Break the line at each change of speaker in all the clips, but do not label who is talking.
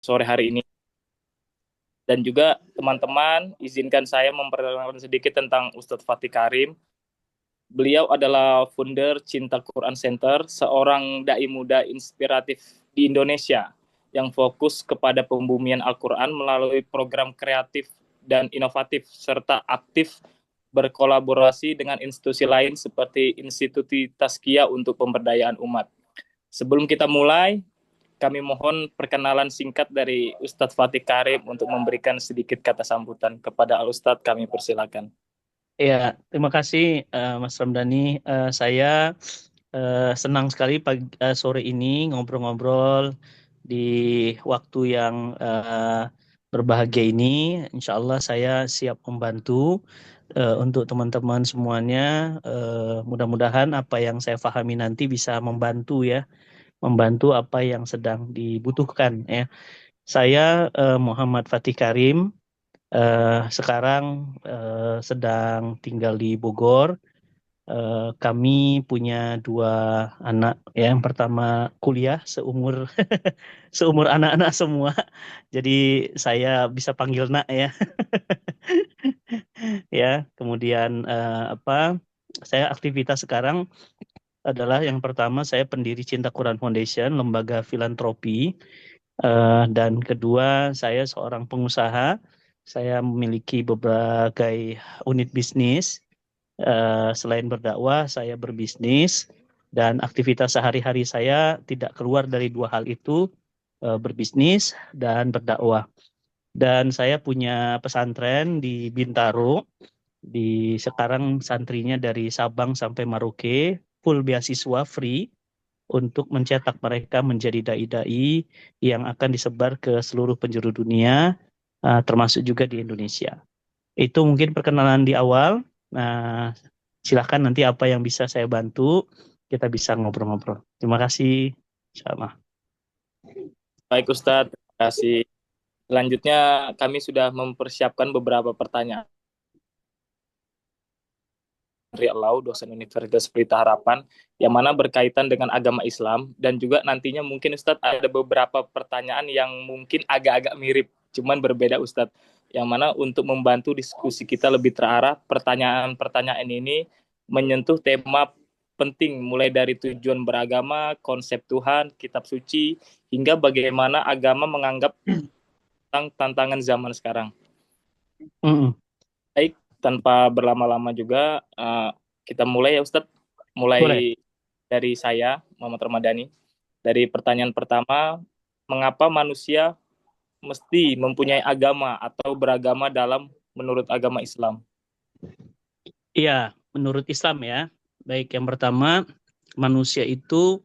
sore hari ini. Dan juga teman-teman, izinkan saya memperkenalkan sedikit tentang Ustadz Fatih Karim. Beliau adalah founder Cinta Quran Center, seorang dai muda inspiratif di Indonesia yang fokus kepada pembumian Al-Quran melalui program kreatif dan inovatif, serta aktif berkolaborasi dengan institusi lain seperti Instituti Tazkiyah untuk Pemberdayaan Umat. Sebelum kita mulai, kami mohon perkenalan singkat dari Ustadz Fatih Karim untuk memberikan sedikit kata sambutan kepada Al-Ustadz. Kami persilakan.
Ya, terima kasih Mas Ramdhani. Saya senang sekali sore ini ngobrol-ngobrol di waktu yang berbahagia ini. Insya Allah saya siap membantu untuk teman-teman semuanya. Mudah-mudahan apa yang saya pahami nanti bisa membantu ya, membantu apa yang sedang dibutuhkan ya. Saya Muhammad Fatih Karim. Sekarang sedang tinggal di Bogor. Kami punya dua anak. Ya, yang pertama kuliah seumur seumur anak-anak semua. Jadi saya bisa panggil nak ya. Ya, kemudian apa? Saya aktivitas sekarang adalah yang pertama saya pendiri Cinta Quran Foundation, lembaga filantropi. Dan kedua, saya seorang pengusaha. Saya memiliki berbagai unit bisnis. Selain berdakwah, saya berbisnis dan aktivitas sehari-hari saya tidak keluar dari dua hal itu, berbisnis dan berdakwah. Dan saya punya pesantren di Bintaro. Di sekarang santrinya dari Sabang sampai Maroke, full beasiswa free untuk mencetak mereka menjadi dai-dai yang akan disebar ke seluruh penjuru dunia, termasuk juga di Indonesia. Itu mungkin perkenalan di awal. Nah, silakan nanti apa yang bisa saya bantu, kita bisa ngobrol-ngobrol. Terima kasih. Insyaallah.
Baik Ustadz, terima kasih. Selanjutnya kami sudah mempersiapkan beberapa pertanyaan dari Lau, dosen Universitas Pelita Harapan, yang mana berkaitan dengan agama Islam, dan juga nantinya mungkin Ustadz ada beberapa pertanyaan yang mungkin agak-agak mirip, cuman berbeda Ustadz, yang mana untuk membantu diskusi kita lebih terarah, pertanyaan-pertanyaan ini menyentuh tema penting, mulai dari tujuan beragama, konsep Tuhan, kitab suci, hingga bagaimana agama menganggap tentang tantangan zaman sekarang.
Mm-mm.
Baik, tanpa berlama-lama juga, kita mulai ya Ustadz.
Boleh.
Mulai dari saya, Muhammad Ramadhani. Dari pertanyaan pertama, mengapa manusia mesti mempunyai agama atau beragama dalam menurut agama Islam?
Iya, menurut Islam ya. Baik, yang pertama, manusia itu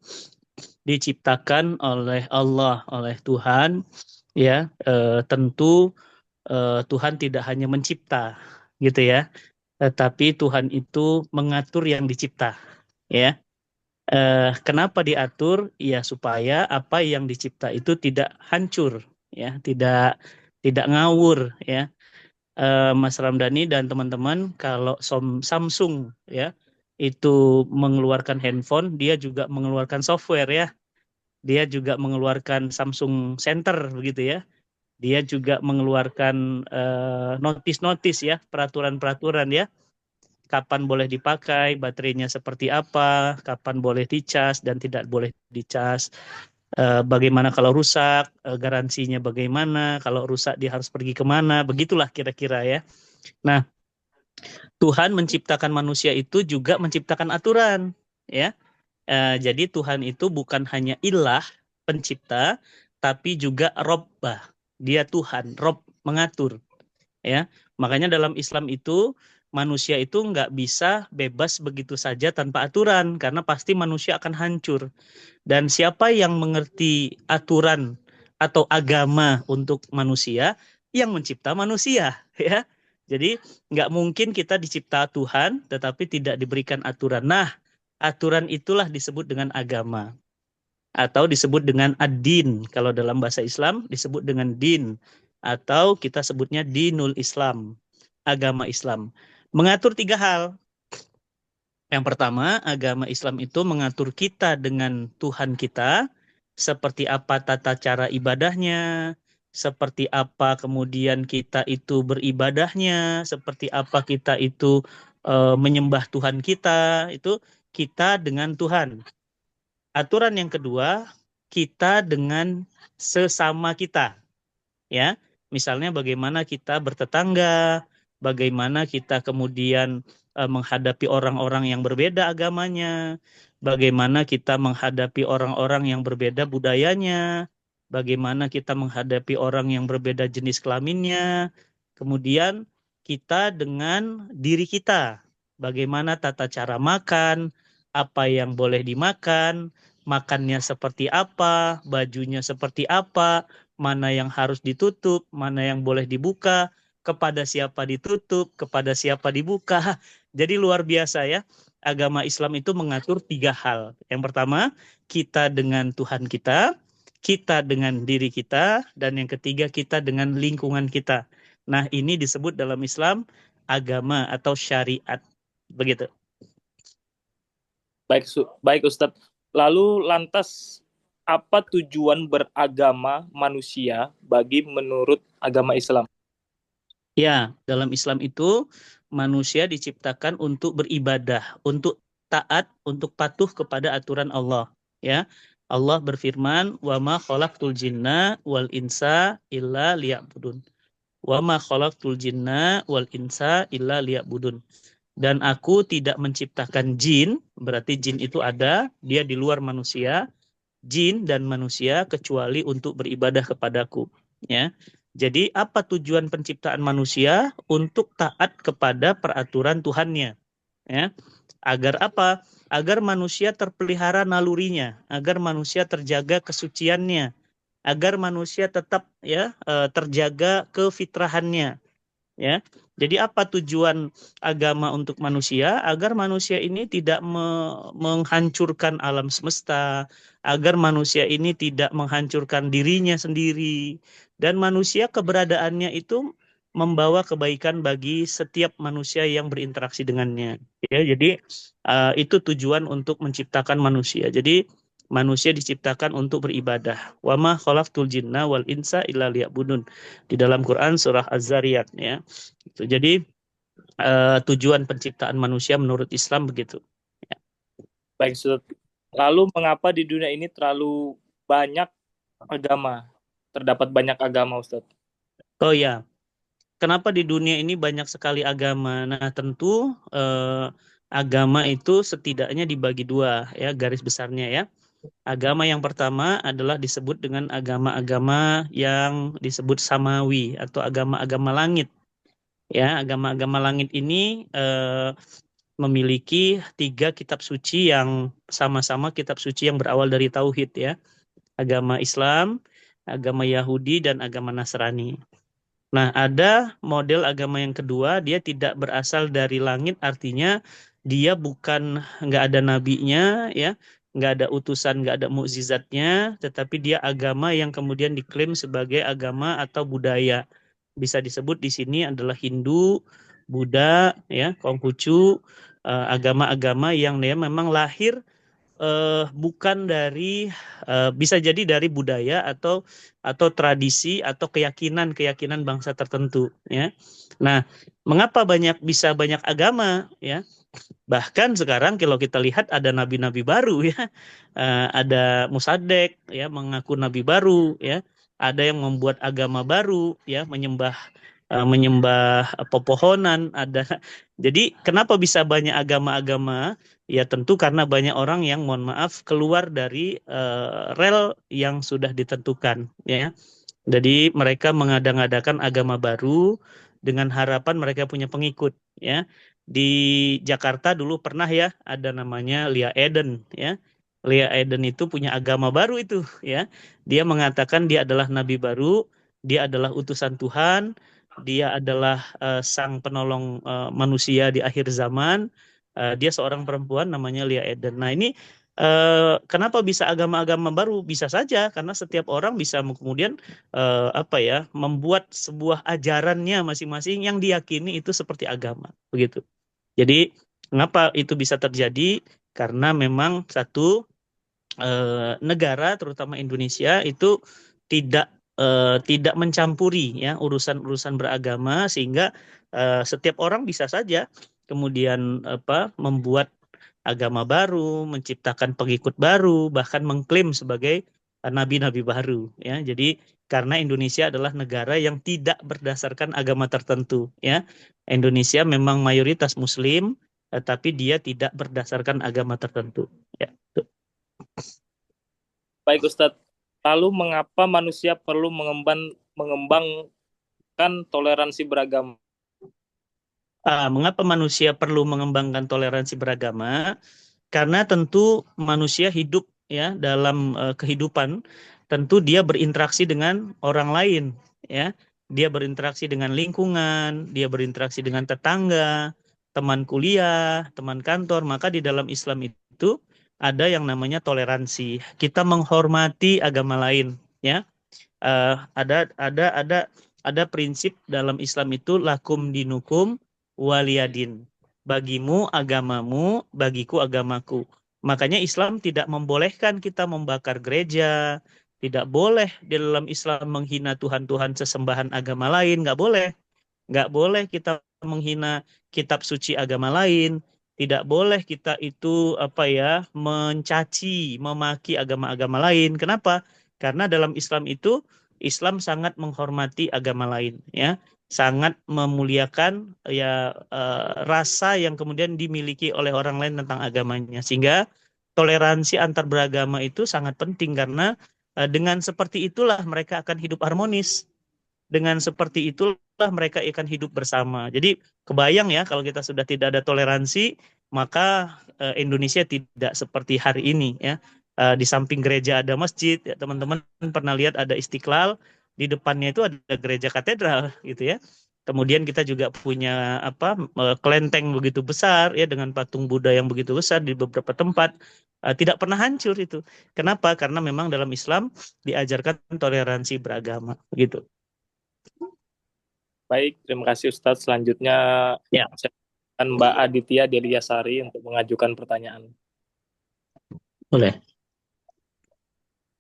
diciptakan oleh Allah, oleh Tuhan, ya. Tentu Tuhan tidak hanya mencipta, gitu ya. Tetapi Tuhan itu mengatur yang dicipta, ya. Kenapa diatur? Ya supaya apa yang dicipta itu tidak hancur, ya, tidak ngawur, ya. Mas Ramdhani dan teman-teman, kalau Samsung, ya, itu mengeluarkan handphone, dia juga mengeluarkan software, ya. Dia juga mengeluarkan Samsung Center, begitu ya. Dia juga mengeluarkan notis-notis, ya, peraturan-peraturan, ya. Kapan boleh dipakai, baterainya seperti apa, kapan boleh dicas dan tidak boleh dicas, bagaimana kalau rusak, garansinya bagaimana, kalau rusak dia harus pergi kemana, begitulah kira-kira ya. Nah, Tuhan menciptakan manusia itu juga menciptakan aturan, ya. Jadi Tuhan itu bukan hanya ilah, pencipta, tapi juga Robbah. Dia Tuhan, Rob, mengatur, ya. Makanya dalam Islam itu manusia itu nggak bisa bebas begitu saja tanpa aturan, karena pasti manusia akan hancur. Dan siapa yang mengerti aturan atau agama untuk manusia? Yang mencipta manusia, ya. Jadi nggak mungkin kita dicipta Tuhan, tetapi tidak diberikan aturan. Nah, aturan itulah disebut dengan agama atau disebut dengan ad-din. Kalau dalam bahasa Islam disebut dengan din atau kita sebutnya dinul Islam, agama Islam. Mengatur tiga hal. Yang pertama, agama Islam itu mengatur kita dengan Tuhan kita, seperti apa tata cara ibadahnya, seperti apa kemudian kita itu beribadahnya, seperti apa kita itu menyembah Tuhan kita, itu kita dengan Tuhan. Aturan yang kedua, kita dengan sesama kita, ya. Misalnya bagaimana kita bertetangga, bagaimana kita kemudian menghadapi orang-orang yang berbeda agamanya, bagaimana kita menghadapi orang-orang yang berbeda budayanya, bagaimana kita menghadapi orang yang berbeda jenis kelaminnya, kemudian kita dengan diri kita, bagaimana tata cara makan, apa yang boleh dimakan, makannya seperti apa, bajunya seperti apa, mana yang harus ditutup, mana yang boleh dibuka, kepada siapa ditutup, kepada siapa dibuka. Jadi luar biasa ya. Agama Islam itu mengatur 3 hal. Yang pertama, kita dengan Tuhan kita dengan diri kita, dan yang ketiga kita dengan lingkungan kita. Nah, ini disebut dalam Islam agama atau syariat. Begitu.
Baik Ustadz. Lalu lantas apa tujuan beragama manusia bagi menurut agama Islam?
Ya, dalam Islam itu manusia diciptakan untuk beribadah, untuk taat, untuk patuh kepada aturan Allah. Ya, Allah berfirman, "Wa ma khalaqtul jinna wal insa illa liya'budun." Wa ma khalaqtul jinna wal insa illa liya'budun. Dan aku tidak menciptakan jin, berarti jin itu ada, dia di luar manusia, jin dan manusia kecuali untuk beribadah kepadaku. Ya. Jadi apa tujuan penciptaan manusia? Untuk taat kepada peraturan Tuhannya. Ya. Agar apa? Agar manusia terpelihara nalurinya, agar manusia terjaga kesuciannya, agar manusia tetap terjaga kefitrahannya. Ya. Jadi apa tujuan agama untuk manusia? Agar manusia ini tidak menghancurkan alam semesta, agar manusia ini tidak menghancurkan dirinya sendiri, dan manusia keberadaannya itu membawa kebaikan bagi setiap manusia yang berinteraksi dengannya. Ya, jadi itu tujuan untuk menciptakan manusia. Jadi manusia diciptakan untuk beribadah. Wa ma khalaqtul jinna wal insa illa liya'budun. Di dalam Quran surah Az-Zariyat ya. Jadi tujuan penciptaan manusia menurut Islam begitu. Ya.
Baik Ustadz. Lalu mengapa di dunia ini terlalu banyak agama? Terdapat banyak agama Ustadz.
Oh ya, kenapa di dunia ini banyak sekali agama? Nah, tentu agama itu setidaknya dibagi 2 ya garis besarnya ya. Agama yang pertama adalah disebut dengan agama-agama yang disebut samawi atau agama-agama langit. Ya, agama-agama langit ini memiliki 3 kitab suci yang sama-sama kitab suci yang berawal dari tauhid ya. Agama Islam, agama Yahudi, dan agama Nasrani. Nah, ada model agama yang kedua, dia tidak berasal dari langit, artinya dia bukan, nggak ada nabinya, ya, nggak ada utusan, nggak ada mukjizatnya, tetapi dia agama yang kemudian diklaim sebagai agama atau budaya. Bisa disebut di sini adalah Hindu, Buddha, ya, Konghucu, agama-agama yang dia memang lahir bukan dari bisa jadi dari budaya atau tradisi atau keyakinan bangsa tertentu ya. Nah, mengapa bisa banyak agama ya? Bahkan sekarang kalau kita lihat ada nabi-nabi baru ya. Ada Musadek ya mengaku nabi baru ya. Ada yang membuat agama baru ya, menyembah pepohonan ada. Jadi kenapa bisa banyak agama-agama? Ya tentu karena banyak orang yang mohon maaf keluar dari rel yang sudah ditentukan ya. Jadi mereka mengada-ngadakan agama baru dengan harapan mereka punya pengikut ya. Di Jakarta dulu pernah ya ada namanya Lia Eden ya. Lia Eden itu punya agama baru itu ya. Dia mengatakan dia adalah nabi baru, dia adalah utusan Tuhan, dia adalah sang penolong manusia di akhir zaman. Dia seorang perempuan namanya Lia Eden. Nah, ini kenapa bisa agama-agama baru? Bisa saja karena setiap orang bisa kemudian membuat sebuah ajarannya masing-masing yang diyakini itu seperti agama, begitu. Jadi mengapa itu bisa terjadi? Karena memang satu negara terutama Indonesia itu tidak tidak mencampuri ya urusan-urusan beragama, sehingga setiap orang bisa saja kemudian membuat agama baru, menciptakan pengikut baru, bahkan mengklaim sebagai nabi-nabi baru ya. Jadi karena Indonesia adalah negara yang tidak berdasarkan agama tertentu ya. Indonesia memang mayoritas Muslim, tapi dia tidak berdasarkan agama tertentu ya.
Baik Ustadz, lalu mengapa manusia perlu mengembangkan toleransi beragama?
Mengapa manusia perlu mengembangkan toleransi beragama? Karena tentu manusia hidup ya dalam kehidupan, tentu dia berinteraksi dengan orang lain ya. Dia berinteraksi dengan lingkungan, dia berinteraksi dengan tetangga, teman kuliah, teman kantor. Maka di dalam Islam itu ada yang namanya toleransi. Kita menghormati agama lain ya. Ada prinsip dalam Islam itu lakum dinukum waliyadin. Bagimu agamamu, bagiku agamaku. Makanya Islam tidak membolehkan kita membakar gereja, tidak boleh di dalam Islam menghina Tuhan-Tuhan sesembahan agama lain, nggak boleh. Nggak boleh kita menghina kitab suci agama lain, tidak boleh kita itu mencaci, memaki agama-agama lain. Kenapa? Karena dalam Islam itu Islam sangat menghormati agama lain, ya, sangat memuliakan ya rasa yang kemudian dimiliki oleh orang lain tentang agamanya, sehingga toleransi antar beragama itu sangat penting karena dengan seperti itulah mereka akan hidup harmonis. Dengan seperti itulah mereka akan hidup bersama. Jadi kebayang ya kalau kita sudah tidak ada toleransi, maka Indonesia tidak seperti hari ini ya. Di samping gereja ada masjid, ya, teman-teman pernah lihat ada Istiqlal, di depannya itu ada gereja katedral gitu ya. Kemudian kita juga punya kelenteng begitu besar ya dengan patung Buddha yang begitu besar di beberapa tempat. Tidak pernah hancur itu. Kenapa? Karena memang dalam Islam diajarkan toleransi beragama gitu.
Baik, terima kasih Ustadz. Selanjutnya
Ya,
saya akan Mbak Aditya Deliasari untuk mengajukan pertanyaan.
boleh.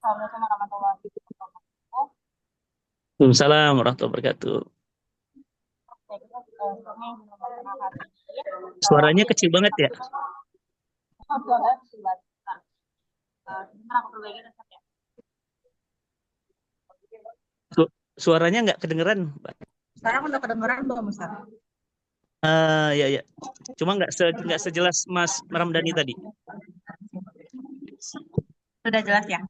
Assalamualaikum warahmatullahi wabarakatuh.
Waalaikumsalam warahmatullahi wabarakatuh. Suaranya kecil banget ya. Suaranya nggak kedengeran, Mbak.
Sekarang udah kedengeran belum, Ustaz?
Ya. Cuma nggak sejelas Mas Ramdhani tadi.
Sudah jelas ya?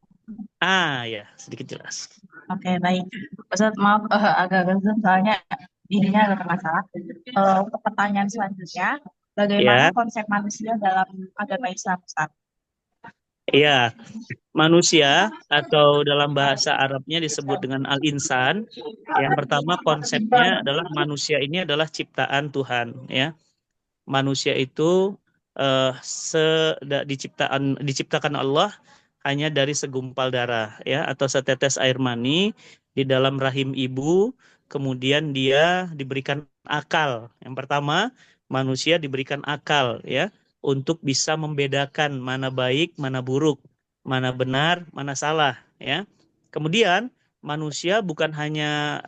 Ya, sedikit jelas.
Oke, baik. Ustaz, maaf agak-agak zoom soalnya ininya agak bermasalah. Untuk pertanyaan selanjutnya, bagaimana konsep manusia dalam agama Islam, Ustaz?
Iya, manusia atau dalam bahasa Arabnya disebut dengan al-insan. Yang pertama konsepnya adalah manusia ini adalah ciptaan Tuhan, ya. Manusia itu diciptakan Allah hanya dari segumpal darah, ya, atau setetes air mani di dalam rahim ibu. Kemudian dia diberikan akal. Yang pertama, manusia diberikan akal, ya, untuk bisa membedakan mana baik, mana buruk, mana benar, mana salah, ya. Kemudian manusia bukan hanya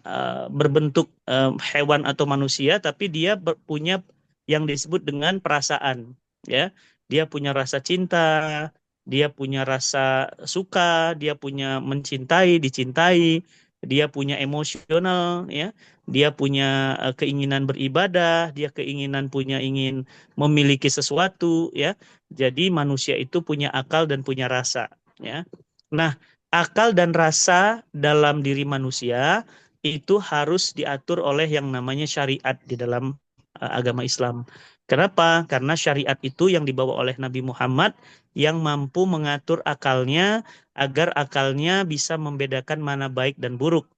berbentuk hewan atau manusia, tapi dia punya yang disebut dengan perasaan, ya. Dia punya rasa cinta, dia punya rasa suka, dia punya mencintai, dicintai, dia punya emosional, ya. Dia punya keinginan beribadah, dia ingin memiliki sesuatu, ya. Jadi manusia itu punya akal dan punya rasa, ya. Nah, akal dan rasa dalam diri manusia itu harus diatur oleh yang namanya syariat di dalam agama Islam. Kenapa? Karena syariat itu yang dibawa oleh Nabi Muhammad yang mampu mengatur akalnya agar akalnya bisa membedakan mana baik dan buruk,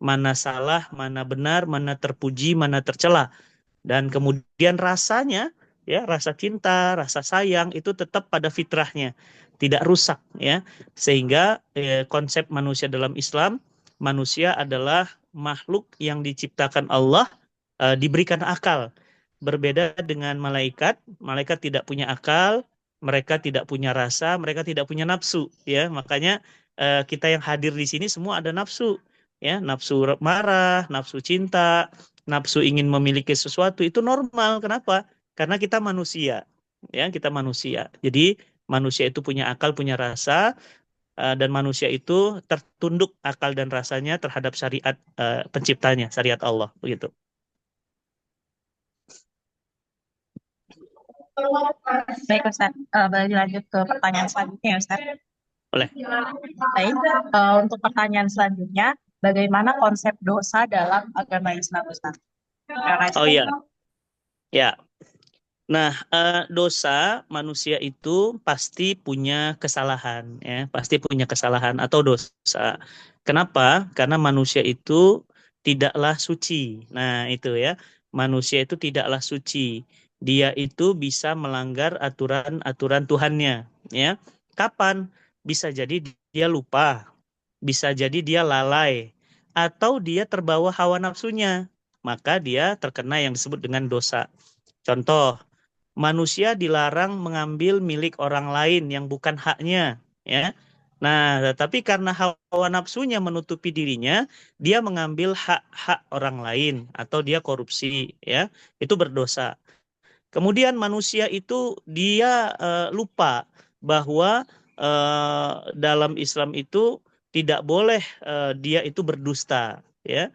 mana salah, mana benar, mana terpuji, mana tercela. Dan kemudian rasanya, ya, rasa cinta, rasa sayang itu tetap pada fitrahnya, tidak rusak, ya. Sehingga konsep manusia dalam Islam, manusia adalah makhluk yang diciptakan Allah, diberikan akal. Berbeda dengan malaikat, malaikat tidak punya akal, mereka tidak punya rasa, mereka tidak punya nafsu, ya. Makanya kita yang hadir di sini semua ada nafsu. ya, nafsu marah, nafsu cinta, nafsu ingin memiliki sesuatu itu normal. Kenapa? Karena kita manusia, ya, kita manusia. Jadi manusia itu punya akal, punya rasa, dan manusia itu tertunduk akal dan rasanya terhadap syariat penciptanya, syariat Allah, begitu.
Baik Ustaz, lanjut ke pertanyaan selanjutnya ya Ustaz.
Boleh.
Baik, untuk pertanyaan selanjutnya, bagaimana konsep dosa dalam agama Islam Ustaz?
Oh iya, ya. Nah, dosa manusia itu pasti punya kesalahan, ya, pasti punya kesalahan atau dosa. Kenapa? Karena manusia itu tidaklah suci. Nah, itu ya, manusia itu tidaklah suci. Dia itu bisa melanggar aturan-aturan Tuhannya, ya. Kapan? Bisa jadi dia lupa, bisa jadi dia lalai, atau dia terbawa hawa nafsunya. Maka dia terkena yang disebut dengan dosa. Contoh, manusia dilarang mengambil milik orang lain yang bukan haknya, ya. Nah, tetapi karena hawa nafsunya menutupi dirinya, dia mengambil hak-hak orang lain atau dia korupsi, ya. Itu berdosa. Kemudian manusia itu dia lupa bahwa dalam Islam itu tidak boleh dia itu berdusta, ya.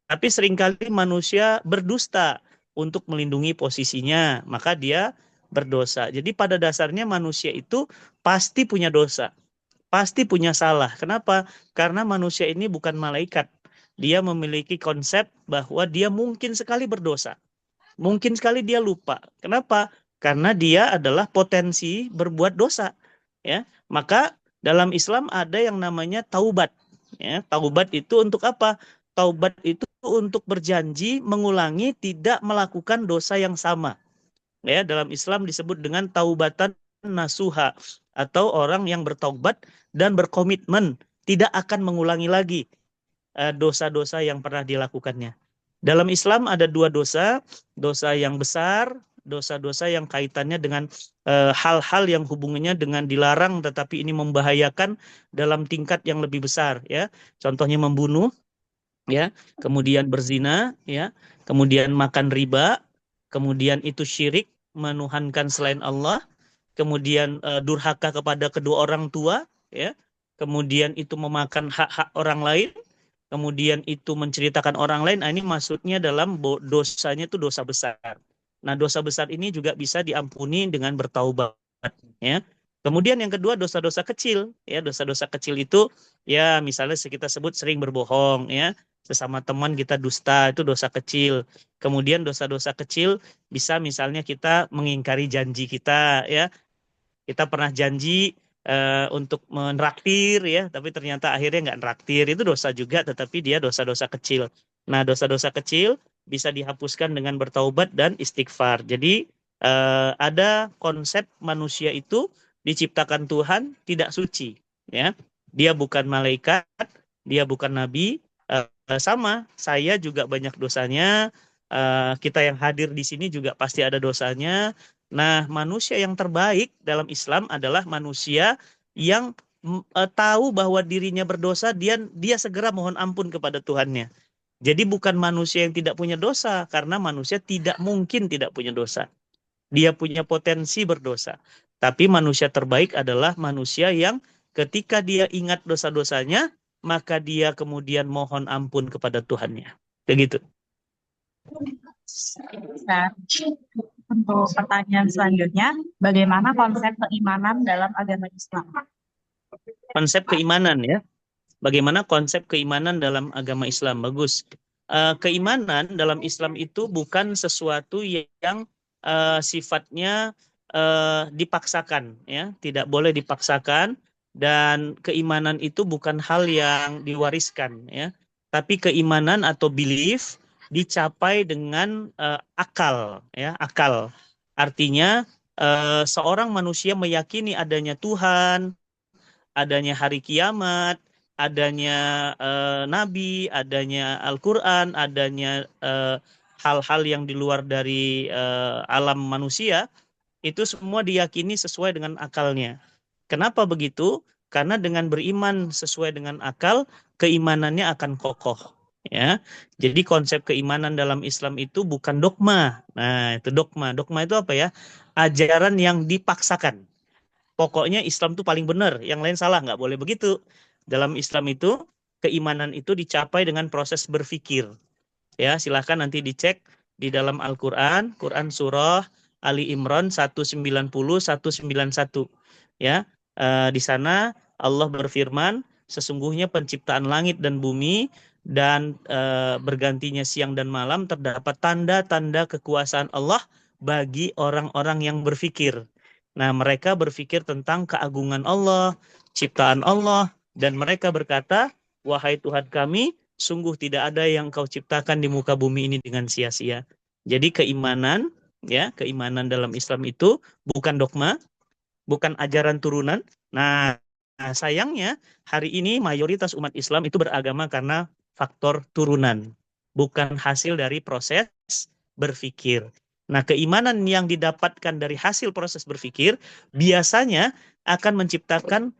Tapi seringkali manusia berdusta untuk melindungi posisinya, maka dia berdosa. Jadi pada dasarnya manusia itu pasti punya dosa, pasti punya salah. Kenapa? Karena manusia ini bukan malaikat. Dia memiliki konsep bahwa dia mungkin sekali berdosa. Mungkin sekali dia lupa. Kenapa? Karena dia adalah potensi berbuat dosa. Ya, maka dalam Islam ada yang namanya taubat. Ya, taubat itu untuk apa? Taubat itu untuk berjanji mengulangi tidak melakukan dosa yang sama. Ya, dalam Islam disebut dengan taubatan nasuha atau orang yang bertaubat dan berkomitmen tidak akan mengulangi lagi dosa-dosa yang pernah dilakukannya. Dalam Islam ada dua dosa, dosa yang besar, dosa-dosa yang kaitannya dengan hal-hal yang hubungannya dengan dilarang tetapi ini membahayakan dalam tingkat yang lebih besar, ya. Contohnya membunuh, ya, kemudian berzina, ya, kemudian makan riba, kemudian itu syirik, menuhankan selain Allah, kemudian durhaka kepada kedua orang tua, ya, kemudian itu memakan hak-hak orang lain, kemudian itu menceritakan orang lain. Nah, ini maksudnya dalam dosanya itu dosa besar. Nah, dosa besar ini juga bisa diampuni dengan bertaubat, ya. Kemudian yang kedua dosa-dosa kecil, ya, dosa-dosa kecil itu ya misalnya kita sebut sering berbohong, ya, sesama teman kita dusta, itu dosa kecil. Kemudian dosa-dosa kecil bisa misalnya kita mengingkari janji kita, ya. Kita pernah janji untuk menraktir, ya, tapi ternyata akhirnya nggak nraktir. Itu dosa juga, tetapi dia dosa-dosa kecil. Nah, dosa-dosa kecil bisa dihapuskan dengan bertaubat dan istighfar. Jadi ada konsep manusia itu diciptakan Tuhan tidak suci, ya. Dia bukan malaikat, dia bukan nabi. Sama, saya juga banyak dosanya. Kita yang hadir di sini juga pasti ada dosanya. Nah, manusia yang terbaik dalam Islam adalah manusia yang tahu bahwa dirinya berdosa, dia segera mohon ampun kepada Tuhannya. Jadi bukan manusia yang tidak punya dosa, karena manusia tidak mungkin tidak punya dosa. Dia punya potensi berdosa. Tapi manusia terbaik adalah manusia yang ketika dia ingat dosa-dosanya, maka dia kemudian mohon ampun kepada Tuhannya. Begitu.
Nah, untuk pertanyaan selanjutnya, bagaimana konsep keimanan dalam agama Islam?
Konsep keimanan, ya. Bagaimana konsep keimanan dalam agama Islam? Bagus. Keimanan dalam Islam itu bukan sesuatu yang sifatnya dipaksakan, ya, tidak boleh dipaksakan, dan keimanan itu bukan hal yang diwariskan, ya, tapi keimanan atau belief dicapai dengan akal, ya, akal. Artinya seorang manusia meyakini adanya Tuhan, adanya hari kiamat, adanya nabi, adanya Al-Quran, adanya hal-hal yang di luar dari alam manusia, itu semua diyakini sesuai dengan akalnya. Kenapa begitu? Karena dengan beriman sesuai dengan akal, keimanannya akan kokoh. Ya, jadi konsep keimanan dalam Islam itu bukan dogma. Nah, itu dogma. Dogma itu apa ya? Ajaran yang dipaksakan. Pokoknya Islam itu paling benar, yang lain salah, nggak boleh begitu. Dalam Islam itu, keimanan itu dicapai dengan proses berpikir. Ya, silahkan nanti dicek di dalam Al-Quran, Quran Surah Ali Imran 190-191. Ya, di sana Allah berfirman, sesungguhnya penciptaan langit dan bumi dan bergantinya siang dan malam terdapat tanda-tanda kekuasaan Allah bagi orang-orang yang berpikir. Nah, mereka berpikir tentang keagungan Allah, ciptaan Allah, dan mereka berkata, wahai Tuhan kami, sungguh tidak ada yang kau ciptakan di muka bumi ini dengan sia-sia. Jadi keimanan, ya, keimanan dalam Islam itu bukan dogma, bukan ajaran turunan. Nah, sayangnya hari ini mayoritas umat Islam itu beragama karena faktor turunan, bukan hasil dari proses berpikir. Nah, keimanan yang didapatkan dari hasil proses berpikir biasanya akan menciptakan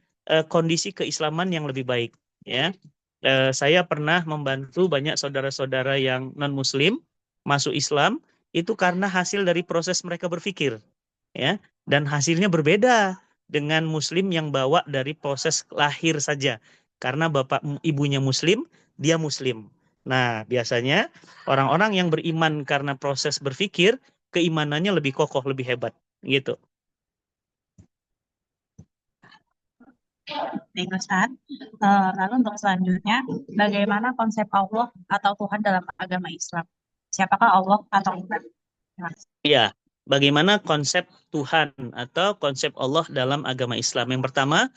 kondisi keislaman yang lebih baik. Ya, saya pernah membantu banyak saudara-saudara yang non-Muslim masuk Islam itu karena hasil dari proses mereka berpikir. Ya, dan hasilnya berbeda dengan Muslim yang bawa dari proses lahir saja. Karena bapak ibunya Muslim, dia Muslim. Nah, biasanya orang-orang yang beriman karena proses berpikir, keimanannya lebih kokoh, lebih hebat. Gitu.
Baik, Ustaz. Lalu untuk selanjutnya, bagaimana konsep Allah atau Tuhan dalam agama Islam? Siapakah Allah atau Tuhan?
Ya, bagaimana konsep Tuhan atau konsep Allah dalam agama Islam? Yang pertama,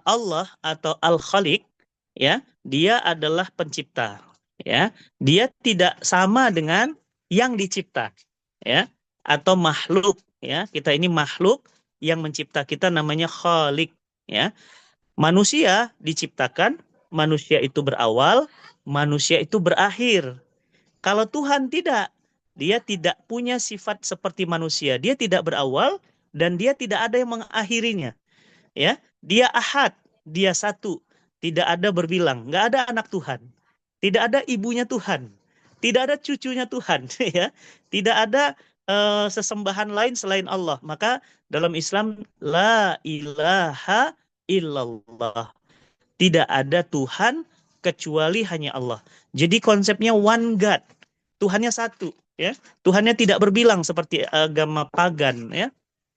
Allah atau Al-Khaliq, ya, dia adalah pencipta. Ya, dia tidak sama dengan yang dicipta, ya, atau makhluk. Ya, kita ini makhluk, yang mencipta kita namanya Khaliq. Ya, manusia diciptakan, manusia itu berawal, manusia itu berakhir. Kalau Tuhan tidak, dia tidak punya sifat seperti manusia. Dia tidak berawal dan dia tidak ada yang mengakhirinya. Ya, dia ahad, dia satu, tidak ada berbilang, nggak ada anak Tuhan, tidak ada ibunya Tuhan, tidak ada cucunya Tuhan, ya, tidak ada sesembahan lain selain Allah. Maka dalam Islam la ilaha illallah, tidak ada Tuhan kecuali hanya Allah. Jadi konsepnya one God, Tuhannya satu, ya, Tuhannya tidak berbilang seperti agama pagan, ya.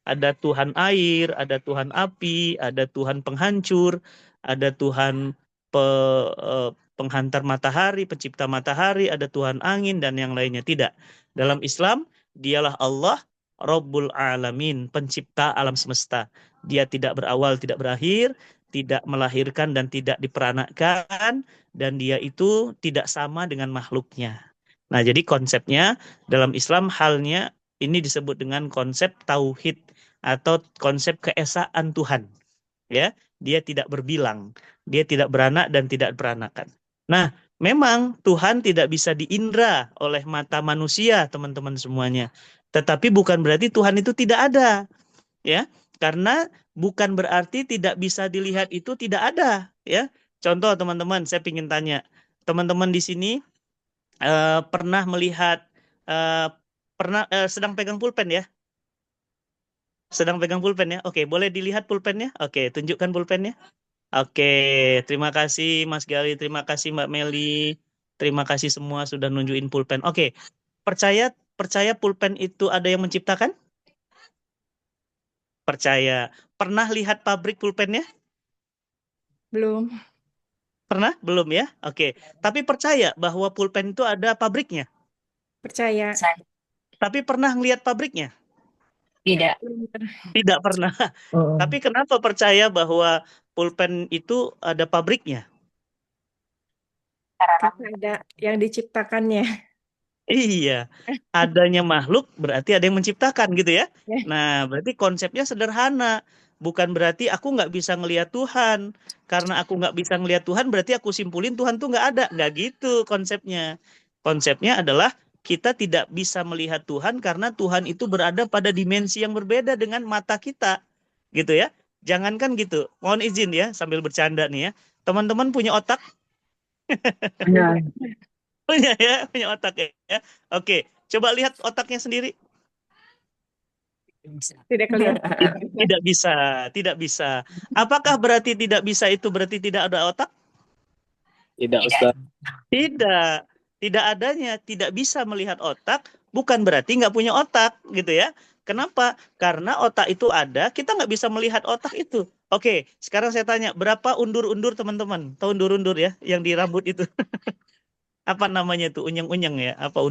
Ada Tuhan air, ada Tuhan api, ada Tuhan penghancur, ada Tuhan penghantar matahari, pencipta matahari, ada Tuhan angin, dan yang lainnya. Tidak. Dalam Islam, dialah Allah, Rabbul Alamin, pencipta alam semesta. Dia tidak berawal, tidak berakhir, tidak melahirkan dan tidak diperanakkan, dan dia itu tidak sama dengan makhluknya. Nah, jadi konsepnya dalam Islam halnya ini disebut dengan konsep tauhid atau konsep keesaan Tuhan. Ya, dia tidak berbilang, dia tidak beranak dan tidak beranakan. Nah, memang Tuhan tidak bisa diindra oleh mata manusia, teman-teman semuanya. Tetapi bukan berarti Tuhan itu tidak ada. Ya, karena bukan berarti tidak bisa dilihat itu tidak ada, ya. Contoh teman-teman, saya ingin tanya, teman-teman di sini pernah melihat sedang pegang pulpen ya? Sedang pegang pulpen ya? Oke, boleh dilihat pulpennya? Oke, tunjukkan pulpennya. Oke, terima kasih Mas Gali, terima kasih Mbak Meli, terima kasih semua sudah nunjukin pulpen. Oke, percaya pulpen itu ada yang menciptakan? Percaya. Pernah lihat pabrik pulpennya?
Belum.
Pernah? Belum ya? Oke. Tapi percaya bahwa pulpen itu ada pabriknya?
Percaya.
Tapi pernah ngelihat pabriknya?
Tidak.
Tidak pernah. Tapi kenapa percaya bahwa pulpen itu ada pabriknya?
Karena ada yang diciptakannya.
Iya, adanya makhluk berarti ada yang menciptakan gitu ya.
Ya.
Nah, berarti konsepnya sederhana. Bukan berarti aku nggak bisa ngelihat Tuhan. Karena aku nggak bisa ngelihat Tuhan berarti aku simpulin Tuhan tuh nggak ada. Nggak gitu konsepnya. Konsepnya adalah kita tidak bisa melihat Tuhan karena Tuhan itu berada pada dimensi yang berbeda dengan mata kita. Gitu ya. Jangankan gitu. Mohon izin ya sambil bercanda nih ya. Teman-teman punya otak?
Punya.
Punya ya, punya otak ya. Oke, coba lihat otaknya sendiri.
Tidak kelihatan.
Tidak bisa, tidak bisa. Apakah berarti tidak bisa itu berarti tidak ada otak?
Tidak, Ustaz.
Tidak, tidak adanya tidak bisa melihat otak bukan berarti nggak punya otak gitu ya. Kenapa? Karena otak itu ada, kita nggak bisa melihat otak itu. Oke, sekarang saya tanya, berapa undur-undur teman-teman? Tahu undur-undur ya, yang di rambut itu. Apa namanya itu? Unyeng-unyeng ya? Apa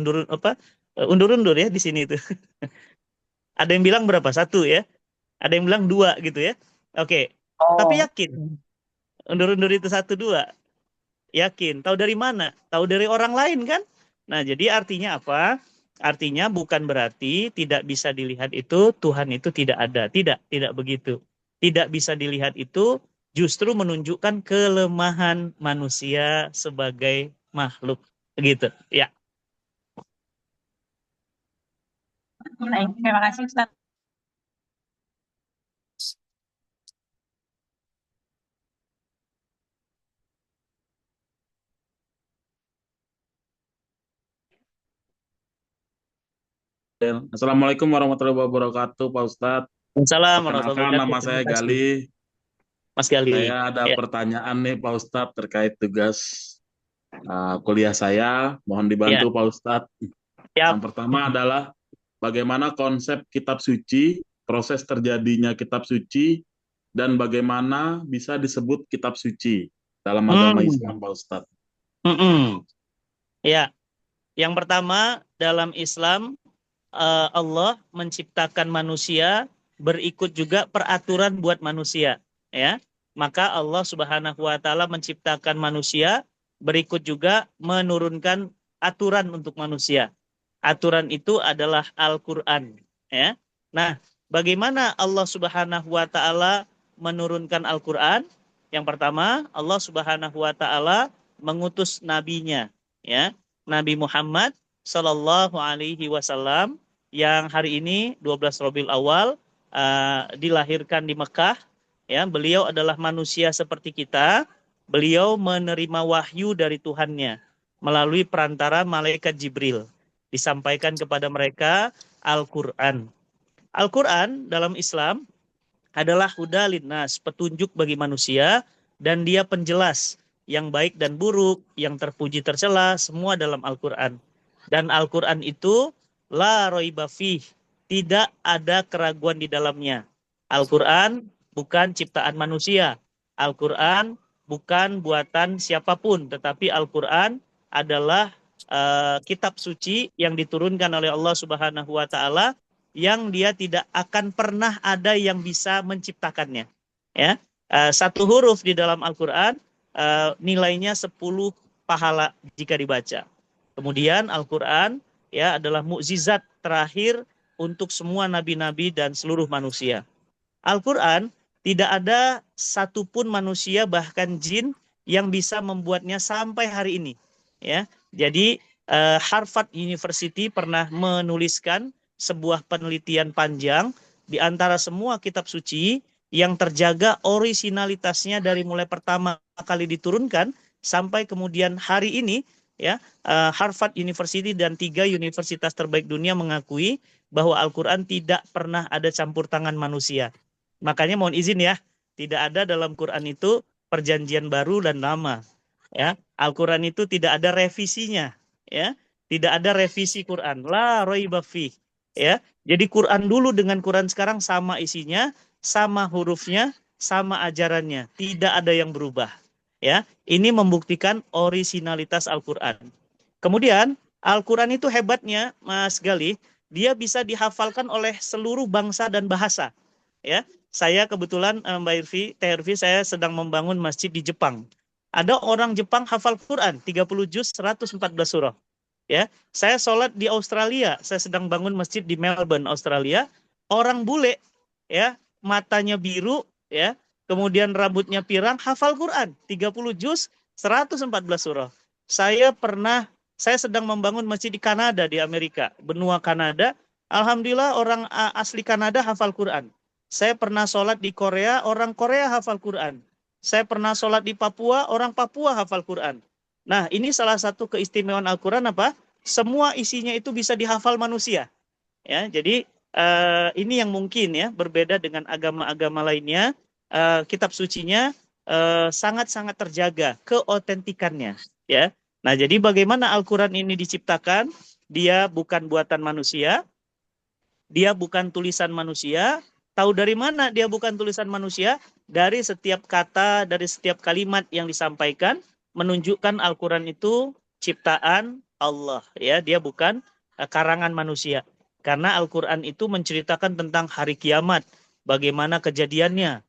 undur-undur ya di sini itu. Ada yang bilang berapa? Satu ya. Ada yang bilang dua gitu ya. Oke, tapi
Oh,
yakin undur-undur itu satu dua. Yakin. Tahu dari mana? Tahu dari orang lain kan? Nah, jadi artinya apa? Artinya bukan berarti tidak bisa dilihat itu Tuhan itu tidak ada. Tidak, tidak begitu. Tidak bisa dilihat itu justru menunjukkan kelemahan manusia sebagai makhluk. Begitu. Ya.
Baik, terima kasih Ustaz.
Assalamualaikum warahmatullahi wabarakatuh, Pak Ustadz.
Assalamualaikum warahmatullahi
Perkenalkan, nama
wabarakatuh.
saya
Terima kasih.
Gali.
Mas Gali.
Saya ada
Ya.
pertanyaan nih, Pak Ustadz, terkait tugas kuliah saya. Mohon
Ya.
dibantu, Pak Ustadz.
Siap.
Yang pertama adalah bagaimana konsep kitab suci, proses terjadinya kitab suci, dan bagaimana bisa disebut kitab suci dalam agama Islam, Pak Ustadz.
Ya. Yang pertama, dalam Islam Allah menciptakan manusia berikut juga peraturan buat manusia, ya. Maka Allah Subhanahu wa taala menciptakan manusia berikut juga menurunkan aturan untuk manusia. Aturan itu adalah Al-Qur'an, ya. Nah, bagaimana Allah Subhanahu wa taala menurunkan Al-Qur'an? Yang pertama, Allah Subhanahu wa taala mengutus nabinya, ya. Nabi Muhammad Sallallahu Alaihi Wasallam yang hari ini 12 Rabiul Awal dilahirkan di Mekah. Ya, beliau adalah manusia seperti kita. Beliau menerima wahyu dari Tuhannya melalui perantara malaikat Jibril. Disampaikan kepada mereka Al-Quran. Al-Quran dalam Islam adalah huda linnas, petunjuk bagi manusia, dan dia penjelas yang baik dan buruk, yang terpuji tercela, semua dalam Al-Quran. Dan Al-Quran itu la roiba fih, tidak ada keraguan di dalamnya. Al-Quran bukan ciptaan manusia. Al-Quran bukan buatan siapapun, tetapi Al-Quran adalah kitab suci yang diturunkan oleh Allah Subhanahu wa taala, yang dia tidak akan pernah ada yang bisa menciptakannya. Ya, satu huruf di dalam Al-Quran nilainya 10 pahala jika dibaca. Kemudian Al-Quran ya adalah mukjizat terakhir untuk semua nabi-nabi dan seluruh manusia. Al-Quran tidak ada satupun manusia bahkan jin yang bisa membuatnya sampai hari ini. Ya, jadi Harvard University pernah menuliskan sebuah penelitian panjang di antara semua kitab suci yang terjaga orisinalitasnya dari mulai pertama kali diturunkan sampai kemudian hari ini, ya. Harvard University dan 3 universitas terbaik dunia mengakui bahwa Al-Quran tidak pernah ada campur tangan manusia. Makanya mohon izin ya, tidak ada dalam Quran itu perjanjian baru dan lama. Ya, Al-Quran itu tidak ada revisinya, ya. Tidak ada revisi Quran. La raiba fih. Ya, jadi Quran dulu dengan Quran sekarang sama isinya, sama hurufnya, sama ajarannya, tidak ada yang berubah. Ya, ini membuktikan orisinalitas Al-Quran. Kemudian Al-Quran itu hebatnya, Mas Gali, dia bisa dihafalkan oleh seluruh bangsa dan bahasa. Ya, saya kebetulan Mbak Irvi, Teh Irvi, saya sedang membangun masjid di Jepang. Ada orang Jepang hafal Quran 30 juz 114 surah. Ya, saya sholat di Australia, saya sedang bangun masjid di Melbourne, Australia. Orang bule, ya, matanya biru, ya, kemudian rambutnya pirang, hafal Quran 30 juz 114 surah. Saya sedang membangun masjid di Kanada, di Amerika, benua Kanada. Alhamdulillah orang asli Kanada hafal Quran. Saya pernah sholat di Korea, orang Korea hafal Quran. Saya pernah sholat di Papua, orang Papua hafal Quran. Nah, ini salah satu keistimewaan Al-Quran apa? Semua isinya itu bisa dihafal manusia. Ya, jadi ini yang mungkin ya berbeda dengan agama-agama lainnya. Kitab sucinya sangat-sangat terjaga keotentikannya. Ya, nah jadi bagaimana Al-Quran ini diciptakan? Dia bukan buatan manusia, dia bukan tulisan manusia. Tahu dari mana dia bukan tulisan manusia? Dari setiap kata, dari setiap kalimat yang disampaikan menunjukkan Al-Quran itu ciptaan Allah. Ya, dia bukan karangan manusia. Karena Al-Quran itu menceritakan tentang hari kiamat, bagaimana kejadiannya,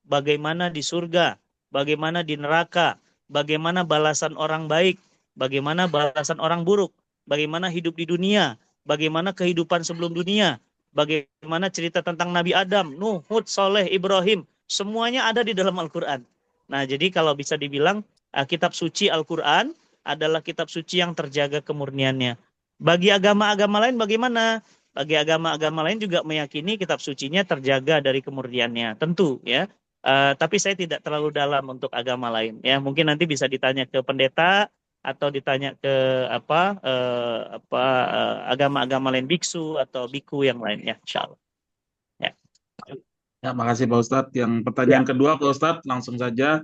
bagaimana di surga, bagaimana di neraka, bagaimana balasan orang baik, bagaimana balasan orang buruk, bagaimana hidup di dunia, bagaimana kehidupan sebelum dunia, bagaimana cerita tentang Nabi Adam, Nuh, Hud, Soleh, Ibrahim, semuanya ada di dalam Al-Quran. Nah, jadi kalau bisa dibilang kitab suci Al-Quran adalah kitab suci yang terjaga kemurniannya. Bagi agama-agama lain bagaimana? Bagi agama-agama lain juga meyakini kitab sucinya terjaga dari kemurniannya. Tentu ya. Tapi saya tidak terlalu dalam untuk agama lain. Ya, mungkin nanti bisa ditanya ke pendeta atau ditanya ke agama-agama lain, biksu atau biku yang lainnya, insyaallah. Ya.
Ya, makasih Pak Ustadz. Yang
Ya.
pertanyaan kedua Pak Ustadz, langsung saja.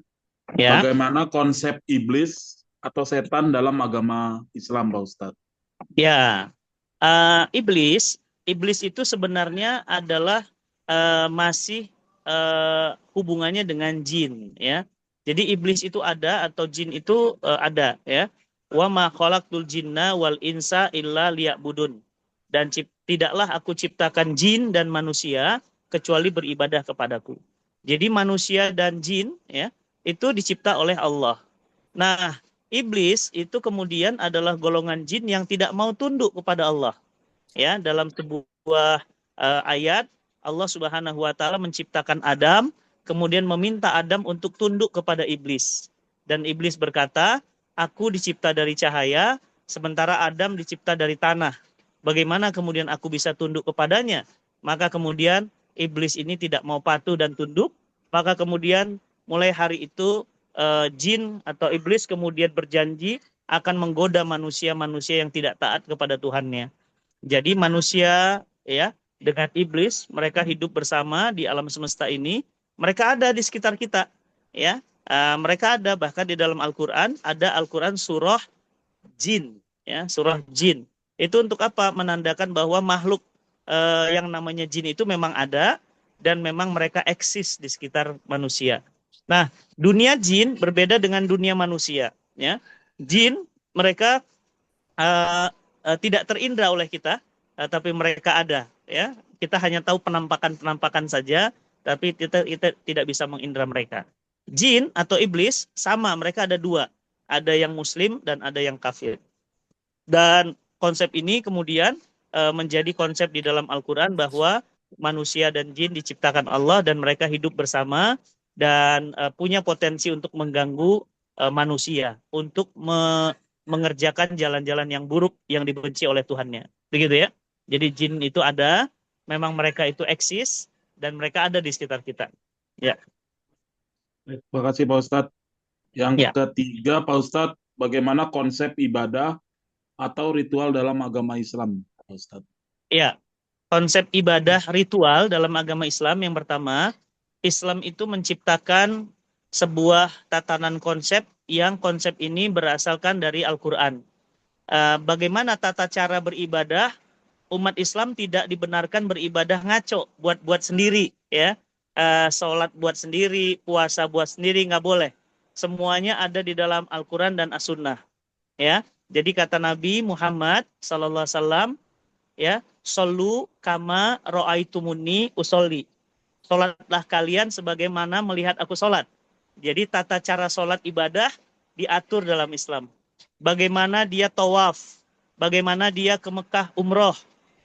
Ya.
Bagaimana konsep iblis atau setan dalam agama Islam Pak Ustadz?
Ya. Iblis itu sebenarnya adalah masih hubungannya dengan jin, ya. Jadi iblis itu ada atau jin itu ada, ya. Wa ma khalaqtul jinna wal insa illa liya'budun. Dan tidaklah aku ciptakan jin dan manusia kecuali beribadah kepadaku. Jadi manusia dan jin, ya, itu dicipta oleh Allah. Nah, iblis itu kemudian adalah golongan jin yang tidak mau tunduk kepada Allah. Ya, dalam sebuah ayat Allah Subhanahu wa taala menciptakan Adam, kemudian meminta Adam untuk tunduk kepada iblis. Dan iblis berkata, "Aku dicipta dari cahaya, sementara Adam dicipta dari tanah. Bagaimana kemudian aku bisa tunduk kepadanya?" Maka kemudian iblis ini tidak mau patuh dan tunduk, maka kemudian mulai hari itu jin atau iblis kemudian berjanji akan menggoda manusia-manusia yang tidak taat kepada Tuhannya. Jadi manusia ya dengan iblis mereka hidup bersama di alam semesta ini. Mereka ada di sekitar kita, ya. Mereka ada bahkan di dalam Al-Quran ada Al-Quran surah jin, ya, surah jin. Itu untuk apa? Menandakan bahwa makhluk yang namanya jin itu memang ada dan memang mereka eksis di sekitar manusia. Nah, dunia jin berbeda dengan dunia manusia, ya. Jin mereka tidak terindra oleh kita, tapi mereka ada, ya. Kita hanya tahu penampakan-penampakan saja, tapi kita tidak bisa mengindra mereka. Jin atau iblis sama, mereka ada dua, ada yang muslim dan ada yang kafir. Dan konsep ini kemudian menjadi konsep di dalam Al-Quran bahwa manusia dan jin diciptakan Allah dan mereka hidup bersama dan punya potensi untuk mengganggu manusia, untuk mengerjakan jalan-jalan yang buruk yang dibenci oleh Tuhannya. Begitu ya. Jadi jin itu ada, memang mereka itu eksis, dan mereka ada di sekitar kita. Ya.
Terima kasih Pak Ustadz. Yang
Ya.
ketiga Pak Ustadz, bagaimana konsep ibadah atau ritual dalam agama Islam Pak Ustadz?
Ya, konsep ibadah ritual dalam agama Islam yang pertama, Islam itu menciptakan sebuah tatanan konsep yang konsep ini berasalkan dari Al-Quran. Bagaimana tata cara beribadah? Umat Islam tidak dibenarkan beribadah ngaco, buat sendiri, ya. Sholat buat sendiri, puasa buat sendiri, nggak boleh. Semuanya ada di dalam Al-Quran dan As-Sunnah, ya. Jadi kata Nabi Muhammad SAW, ya, solu kama ro'aitumuni usolli. Sholatlah kalian sebagaimana melihat aku sholat. Jadi tata cara sholat ibadah diatur dalam Islam. Bagaimana dia tawaf, bagaimana dia ke Mekah umroh,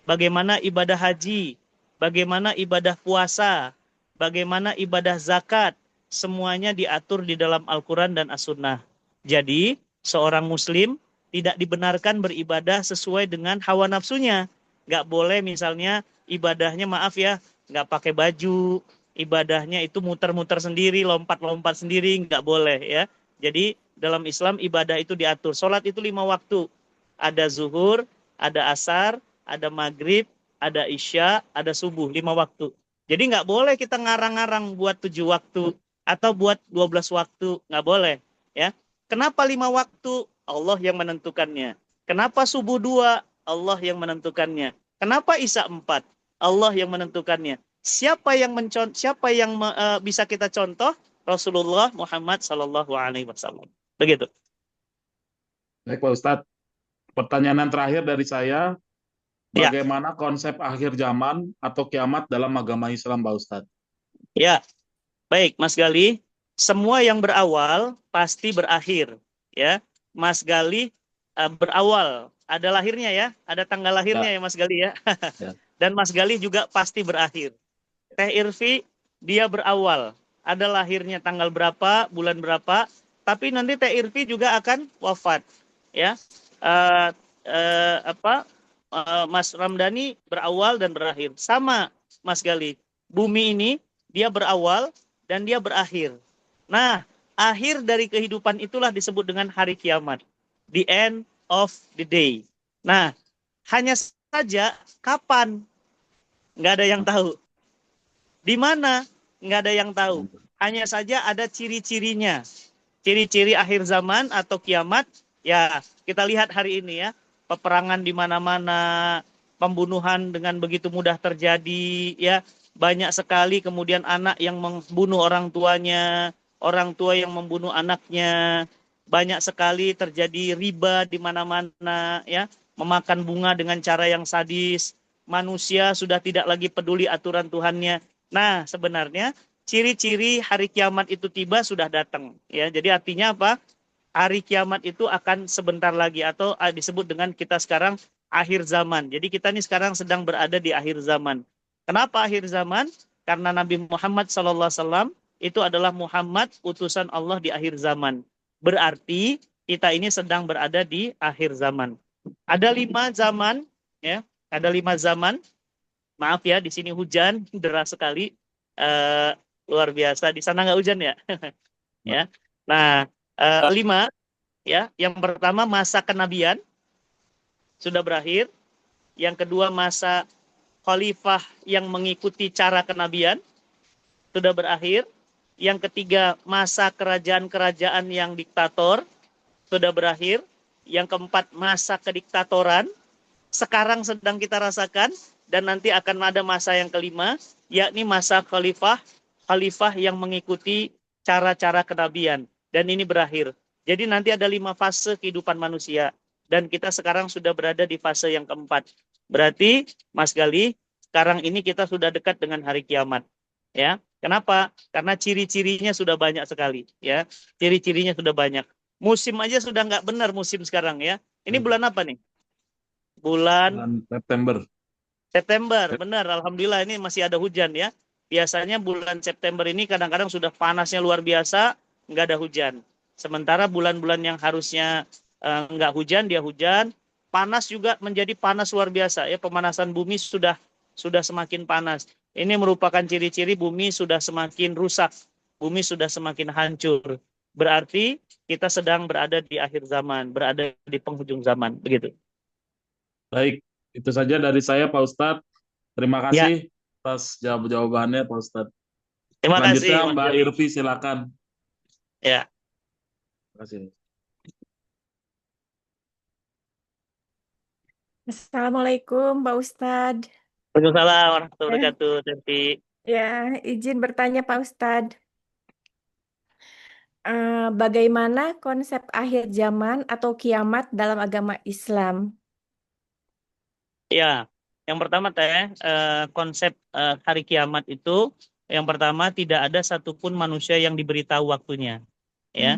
bagaimana ibadah haji, bagaimana ibadah puasa, bagaimana ibadah zakat, semuanya diatur di dalam Al-Quran dan As-Sunnah. Jadi seorang muslim tidak dibenarkan beribadah sesuai dengan hawa nafsunya. Nggak boleh misalnya ibadahnya, maaf ya, nggak pakai baju, ibadahnya itu muter-muter sendiri, lompat-lompat sendiri, nggak boleh ya. Jadi dalam Islam ibadah itu diatur. Sholat itu 5 waktu. Ada zuhur, ada asar, ada maghrib, ada isya, ada subuh. 5 waktu. Jadi nggak boleh kita ngarang-ngarang buat 7 waktu atau buat 12 waktu. Nggak boleh. Ya. Kenapa 5 waktu? Allah yang menentukannya. Kenapa subuh 2? Allah yang menentukannya. Kenapa isya 4? Allah yang menentukannya. Siapa yang bisa kita contoh? Rasulullah Muhammad Sallallahu Alaihi Wasallam. Begitu.
Baik Pak Ustadz, pertanyaan terakhir dari saya,
Ya,
bagaimana konsep akhir zaman atau kiamat dalam agama Islam Pak Ustadz?
ya. Baik, Mas Gali. Semua yang berawal pasti berakhir. Ya, Mas Gali berawal. Ada lahirnya ya, ada tanggal lahirnya ya Mas Gali ya.
Ya.
Dan Mas Gali juga pasti berakhir. Teh Irfi dia berawal. Ada lahirnya tanggal berapa, bulan berapa. Tapi nanti Teh Irfi juga akan wafat. Ya, Mas Ramdhani berawal dan berakhir. Sama Mas Gali. Bumi ini dia berawal dan dia berakhir. Nah, akhir dari kehidupan itulah disebut dengan hari kiamat. The end of the day. Nah, hanya saja kapan? Nggak ada yang tahu. Di mana? Nggak ada yang tahu. Hanya saja ada ciri-cirinya. Ciri-ciri akhir zaman atau kiamat, ya kita lihat hari ini ya. Peperangan di mana-mana, pembunuhan dengan begitu mudah terjadi, ya. Banyak sekali kemudian anak yang membunuh orang tuanya, orang tua yang membunuh anaknya. Banyak sekali terjadi riba di mana-mana, ya. Memakan bunga dengan cara yang sadis. Manusia sudah tidak lagi peduli aturan Tuhannya. Nah, sebenarnya ciri-ciri hari kiamat itu tiba sudah datang, ya. Jadi artinya apa? Hari kiamat itu akan sebentar lagi atau disebut dengan kita sekarang akhir zaman. Jadi kita ini sekarang sedang berada di akhir zaman. Kenapa akhir zaman? Karena Nabi Muhammad SAW itu adalah Muhammad utusan Allah di akhir zaman. Berarti kita ini sedang berada di akhir zaman. Ada 5 zaman, ya. Ada 5 zaman. Maaf ya, di sini hujan deras sekali, luar biasa. Di sana nggak hujan ya? Ya. Nah, 5, ya. Yang pertama masa kenabian sudah berakhir. Yang kedua masa khalifah yang mengikuti cara kenabian sudah berakhir. Yang ketiga masa kerajaan-kerajaan yang diktator sudah berakhir. Yang keempat masa kediktatoran sekarang sedang kita rasakan. Dan nanti akan ada masa yang kelima, yakni masa khalifah yang mengikuti cara-cara kenabian. Dan ini berakhir. Jadi nanti ada 5 fase kehidupan manusia. Dan kita sekarang sudah berada di fase yang keempat. Berarti, Mas Gali, sekarang ini kita sudah dekat dengan hari kiamat. Ya, kenapa? Karena ciri-cirinya sudah banyak sekali. Ya, ciri-cirinya sudah banyak. Musim aja sudah nggak benar musim sekarang ya. Ini bulan apa nih? Bulan
September.
September, benar. Alhamdulillah ini masih ada hujan ya. Biasanya bulan September ini kadang-kadang sudah panasnya luar biasa, nggak ada hujan. Sementara bulan-bulan yang harusnya nggak hujan, dia hujan. Panas juga menjadi panas luar biasa ya. Pemanasan bumi sudah semakin panas. Ini merupakan ciri-ciri bumi sudah semakin rusak. Bumi sudah semakin hancur. Berarti kita sedang berada di akhir zaman, berada di penghujung zaman. Begitu.
Baik, itu saja dari saya Pak Ustadz. Terima
Ya.
kasih atas jawabannya Pak Ustadz.
Terima kasih.
Selanjutnya
Mas
Mbak
Jali.
Irvi silakan.
Ya.
Terima kasih.
Assalamualaikum, Pak Ustadz.
Waalaikumsalam warahmatullahi wabarakatuh. Nanti.
Ya, izin bertanya Pak Ustadz. Bagaimana konsep akhir zaman atau kiamat dalam agama Islam?
Ya, yang pertama konsep hari kiamat itu, yang pertama tidak ada satupun manusia yang diberitahu waktunya. Ya,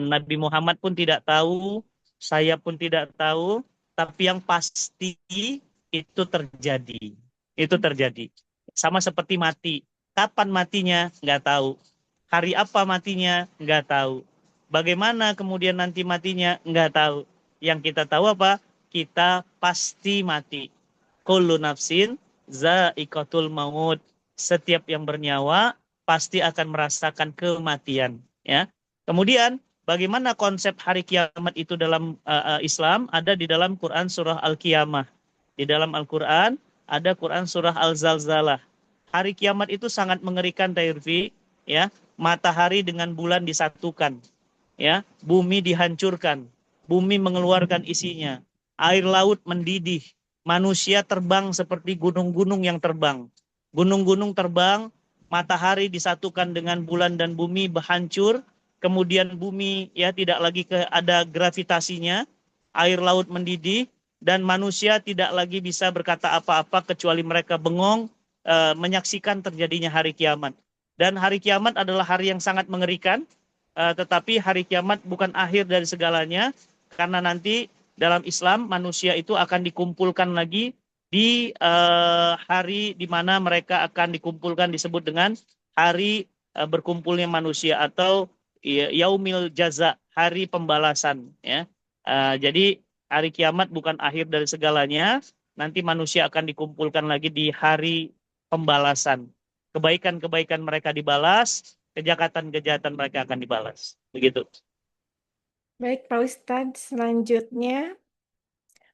Nabi Muhammad pun tidak tahu, saya pun tidak tahu, tapi yang pasti itu terjadi. Itu terjadi. Sama seperti mati. Kapan matinya? Nggak tahu. Hari apa matinya? Nggak tahu. Bagaimana kemudian nanti matinya? Nggak tahu. Yang kita tahu apa? Kita pasti mati. Kullu nafsin za'iqatul maut. Setiap yang bernyawa pasti akan merasakan kematian. Ya. Kemudian bagaimana konsep hari kiamat itu dalam Islam? Ada di dalam Quran surah Al-Qiyamah. Di dalam Al-Quran ada Quran surah Al-Zalzalah. Hari kiamat itu sangat mengerikan, Tairfi, ya. Matahari dengan bulan disatukan, ya. Bumi dihancurkan, bumi mengeluarkan isinya, air laut mendidih, manusia terbang seperti gunung-gunung yang terbang. Gunung-gunung terbang, matahari disatukan dengan bulan dan bumi berhancur, kemudian bumi ya tidak lagi ada gravitasinya, air laut mendidih, dan manusia tidak lagi bisa berkata apa-apa kecuali mereka bengong menyaksikan terjadinya hari kiamat. Dan hari kiamat adalah hari yang sangat mengerikan, tetapi hari kiamat bukan akhir dari segalanya, karena nanti dalam Islam manusia itu akan dikumpulkan lagi di hari di mana mereka akan dikumpulkan, disebut dengan hari berkumpulnya manusia atau yaumil jaza, hari pembalasan, ya. Jadi hari kiamat bukan akhir dari segalanya, nanti manusia akan dikumpulkan lagi di hari pembalasan. Kebaikan-kebaikan mereka dibalas, kejahatan-kejahatan mereka akan dibalas. Begitu.
Baik, Pak Ustadz, selanjutnya,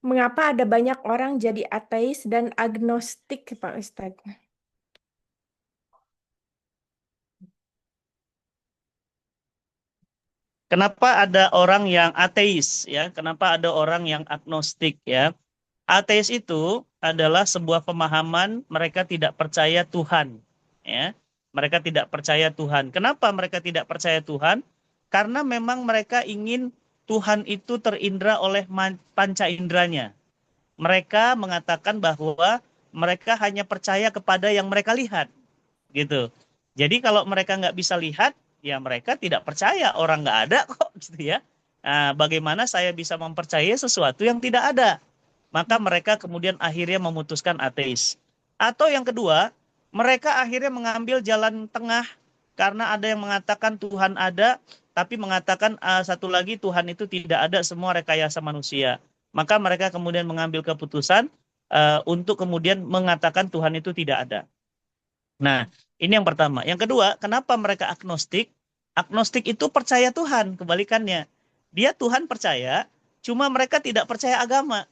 mengapa ada banyak orang jadi ateis dan agnostik, Pak Ustadz?
Kenapa ada orang yang ateis, ya? Kenapa ada orang yang agnostik, ya? Ateis itu adalah sebuah pemahaman mereka tidak percaya Tuhan, ya. Mereka tidak percaya Tuhan. Kenapa mereka tidak percaya Tuhan? Karena memang mereka ingin Tuhan itu terindra oleh panca inderanya. Mereka mengatakan bahwa mereka hanya percaya kepada yang mereka lihat, gitu. Jadi kalau mereka nggak bisa lihat, ya mereka tidak percaya, orang nggak ada kok, gitu ya. Nah, bagaimana saya bisa mempercayai sesuatu yang tidak ada? Maka mereka kemudian akhirnya memutuskan ateis. Atau yang kedua, mereka akhirnya mengambil jalan tengah, karena ada yang mengatakan Tuhan ada, tapi mengatakan satu lagi Tuhan itu tidak ada, semua rekayasa manusia. Maka mereka kemudian mengambil keputusan untuk kemudian mengatakan Tuhan itu tidak ada. Nah, ini yang pertama. Yang kedua, kenapa mereka agnostik? Agnostik itu percaya Tuhan, kebalikannya. Dia Tuhan percaya, cuma mereka tidak percaya agama.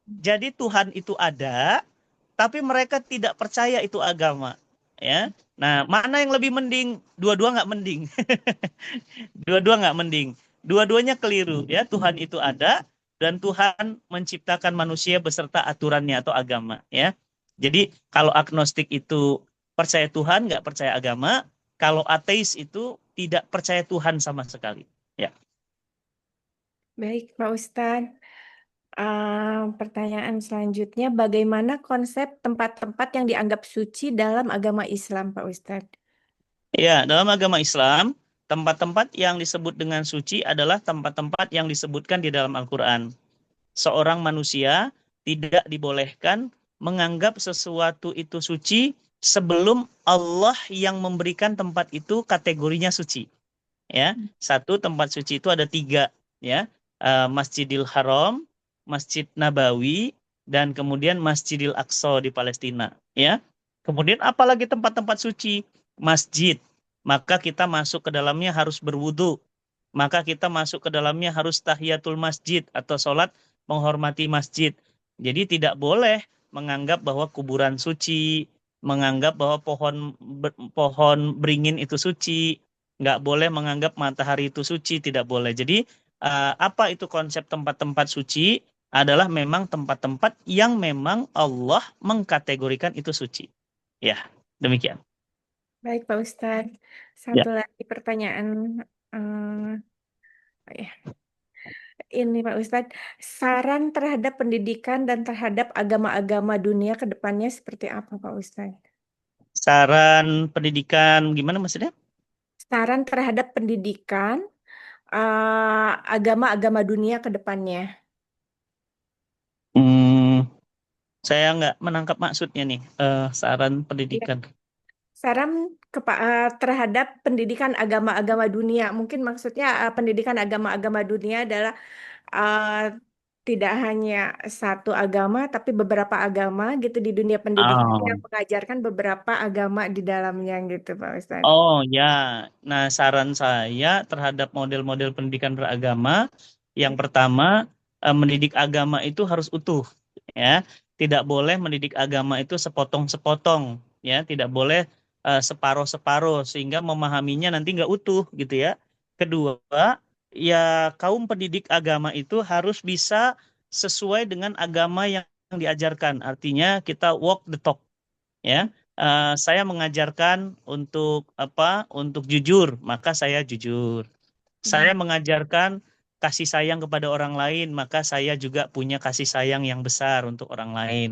Jadi Tuhan itu ada, tapi mereka tidak percaya itu agama. Ya, nah mana yang lebih mending? Dua-dua nggak mending. Dua-dua nggak mending. Dua-duanya keliru. Ya, Tuhan itu ada dan Tuhan menciptakan manusia beserta aturannya atau agama. Ya, jadi kalau agnostik itu percaya Tuhan, nggak percaya agama. Kalau ateis itu tidak percaya Tuhan sama sekali. Ya.
Baik, Pak Ustadz. Pertanyaan selanjutnya, bagaimana konsep tempat-tempat yang dianggap suci dalam agama Islam, Pak Ustadz?
Ya, dalam agama Islam, tempat-tempat yang disebut dengan suci adalah tempat-tempat yang disebutkan di dalam Al-Quran. Seorang manusia tidak dibolehkan menganggap sesuatu itu suci sebelum Allah yang memberikan tempat itu kategorinya suci. Ya, satu, tempat suci itu ada 3, ya. Masjidil Haram, Masjid Nabawi, dan kemudian Masjidil Aqsa di Palestina, ya. Kemudian apalagi tempat-tempat suci? Masjid. Maka kita masuk ke dalamnya harus berwudu. Maka kita masuk ke dalamnya harus tahiyatul masjid atau sholat menghormati masjid. Jadi tidak boleh menganggap bahwa kuburan suci, menganggap bahwa pohon beringin itu suci, nggak boleh menganggap matahari itu suci, tidak boleh. Jadi apa itu konsep tempat-tempat suci? Adalah memang tempat-tempat yang memang Allah mengkategorikan itu suci. Ya, demikian.
Baik, Pak Ustadz.
Ya.
Satu lagi pertanyaan. Ini, Pak Ustadz, saran terhadap pendidikan dan terhadap agama-agama dunia ke depannya seperti apa, Pak Ustadz?
Saran pendidikan gimana maksudnya?
Saran terhadap pendidikan agama-agama dunia ke depannya.
Saya nggak menangkap maksudnya nih, saran pendidikan.
Saran terhadap pendidikan agama-agama dunia. Mungkin maksudnya pendidikan agama-agama dunia adalah tidak hanya satu agama, tapi beberapa agama gitu di dunia pendidikan
Oh,
yang mengajarkan beberapa agama di dalamnya gitu, Pak Ustadz.
oh ya. Nah, saran saya terhadap model-model pendidikan beragama, yang pertama, mendidik agama itu harus utuh, ya. Tidak boleh mendidik agama itu sepotong-sepotong, ya. Tidak boleh separuh-separuh sehingga memahaminya nanti nggak utuh, gitu ya. Kedua, ya kaum pendidik agama itu harus bisa sesuai dengan agama yang diajarkan. Artinya kita walk the talk, ya. Saya mengajarkan untuk apa? Untuk jujur, maka saya jujur. Saya mengajarkan kasih sayang kepada orang lain, maka saya juga punya kasih sayang yang besar untuk orang lain.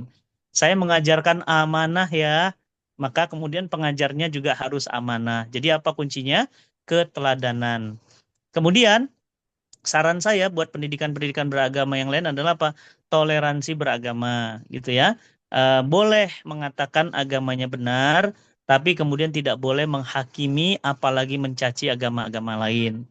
Saya mengajarkan amanah ya, maka kemudian pengajarnya juga harus amanah. Jadi apa kuncinya? Keteladanan. Kemudian saran saya buat pendidikan-pendidikan beragama yang lain adalah apa? Toleransi beragama, gitu ya. Boleh mengatakan agamanya benar, tapi kemudian tidak boleh menghakimi apalagi mencaci agama-agama lain.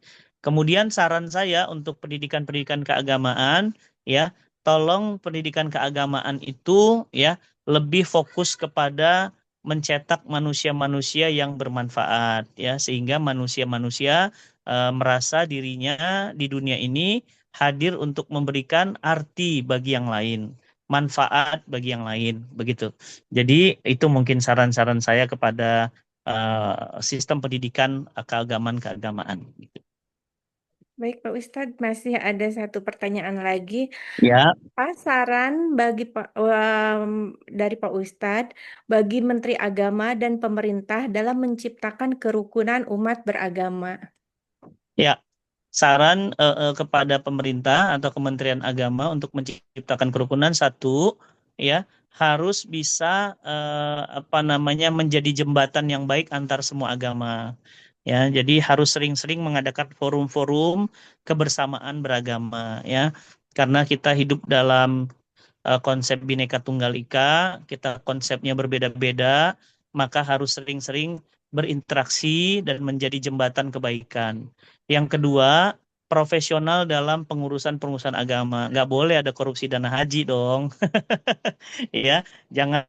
Kemudian saran saya untuk pendidikan-pendidikan keagamaan, ya, tolong pendidikan keagamaan itu ya lebih fokus kepada mencetak manusia-manusia yang bermanfaat, ya, sehingga manusia-manusia merasa dirinya di dunia ini hadir untuk memberikan arti bagi yang lain, manfaat bagi yang lain, begitu. Jadi itu mungkin saran-saran saya kepada sistem pendidikan keagamaan-keagamaan.
Baik, Pak Ustadz, masih ada satu pertanyaan lagi.
Ya,
Apa saran bagi dari Pak Ustadz bagi Menteri Agama dan pemerintah dalam menciptakan kerukunan umat beragama?
ya. Saran kepada pemerintah atau Kementerian Agama untuk menciptakan kerukunan, satu, ya, harus bisa apa namanya menjadi jembatan yang baik antar semua agama. Ya, jadi harus sering-sering mengadakan forum-forum kebersamaan beragama, ya. Karena kita hidup dalam konsep Bhinneka Tunggal Ika, kita konsepnya berbeda-beda, maka harus sering-sering berinteraksi dan menjadi jembatan kebaikan. Yang kedua, profesional dalam pengurusan-pengurusan agama. Nggak boleh ada korupsi dana haji dong. Ya, jangan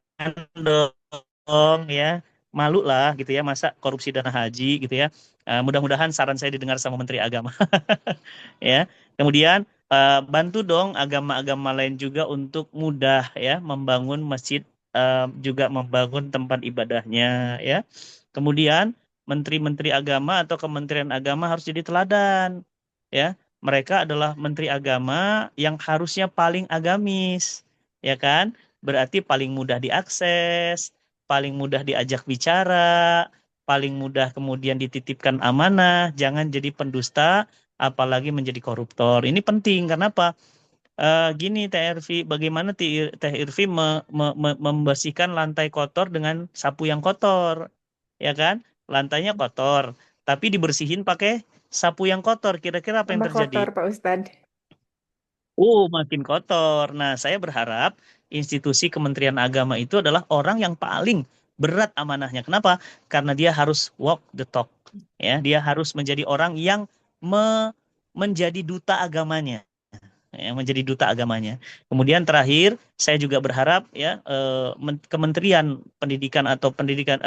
dong ya. Malu lah gitu ya, masa korupsi dana haji gitu ya. Mudah-mudahan saran saya didengar sama Menteri Agama. Ya. Kemudian bantu dong agama-agama lain juga untuk mudah ya membangun masjid, juga membangun tempat ibadahnya ya. Kemudian menteri-menteri agama atau kementerian agama harus jadi teladan ya. Mereka adalah menteri agama yang harusnya paling agamis, ya kan? Berarti paling mudah diakses, paling mudah diajak bicara, paling mudah kemudian dititipkan amanah, jangan jadi pendusta, apalagi menjadi koruptor. Ini penting, karena apa? Gini Teh Irfi, bagaimana Teh Irfi membersihkan lantai kotor dengan sapu yang kotor, ya kan? Lantainya kotor, tapi dibersihin pakai sapu yang kotor. Kira-kira apa yang
Tambah
terjadi?
kotor, Pak Ustadz.
Makin kotor. Nah, saya berharap institusi Kementerian Agama itu adalah orang yang paling berat amanahnya. Kenapa? Karena dia harus walk the talk. Ya, dia harus menjadi orang yang menjadi duta agamanya. Ya, menjadi duta agamanya. Kemudian terakhir, saya juga berharap ya Kementerian Pendidikan atau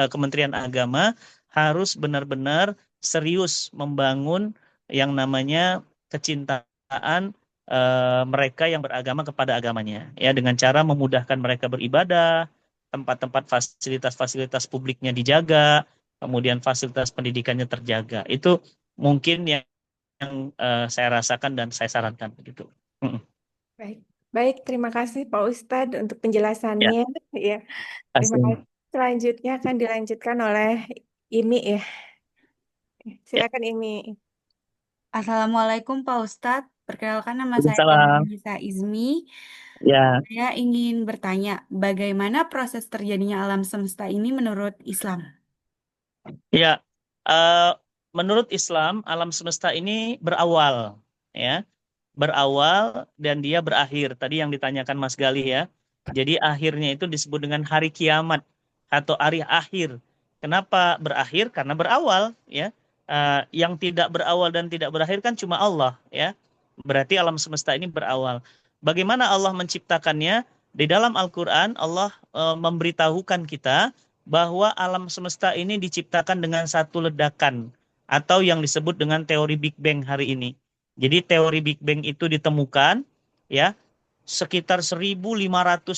Kementerian Agama harus benar-benar serius membangun yang namanya kecintaan mereka yang beragama kepada agamanya, ya, dengan cara memudahkan mereka beribadah, tempat-tempat fasilitas-fasilitas publiknya dijaga, kemudian fasilitas pendidikannya terjaga. Itu mungkin yang saya rasakan dan saya sarankan begitu.
Baik, baik. Terima kasih Pak Ustadz untuk
Ya,
penjelasannya. Ya, terima
asing.
kasih. Selanjutnya akan dilanjutkan oleh Imi ya.
Ya,
Silakan Imi.
Assalamualaikum Pak Ustadz, perkenalkan nama saya
Waalaikumsalam.
Nisa Izmi.
Ya,
Saya ingin bertanya, bagaimana proses terjadinya alam semesta ini menurut Islam?
ya. Menurut Islam, alam semesta ini berawal, ya, berawal dan dia berakhir. Tadi yang ditanyakan Mas Galih ya. Jadi akhirnya itu disebut dengan hari kiamat atau hari akhir. Kenapa berakhir? Karena berawal, ya. Yang tidak berawal dan tidak berakhir kan cuma Allah, ya. Berarti alam semesta ini berawal. Bagaimana Allah menciptakannya? Di dalam Al-Quran, Allah memberitahukan kita bahwa alam semesta ini diciptakan dengan satu ledakan, atau yang disebut dengan teori Big Bang hari ini. Jadi teori Big Bang itu ditemukan ya sekitar 1.500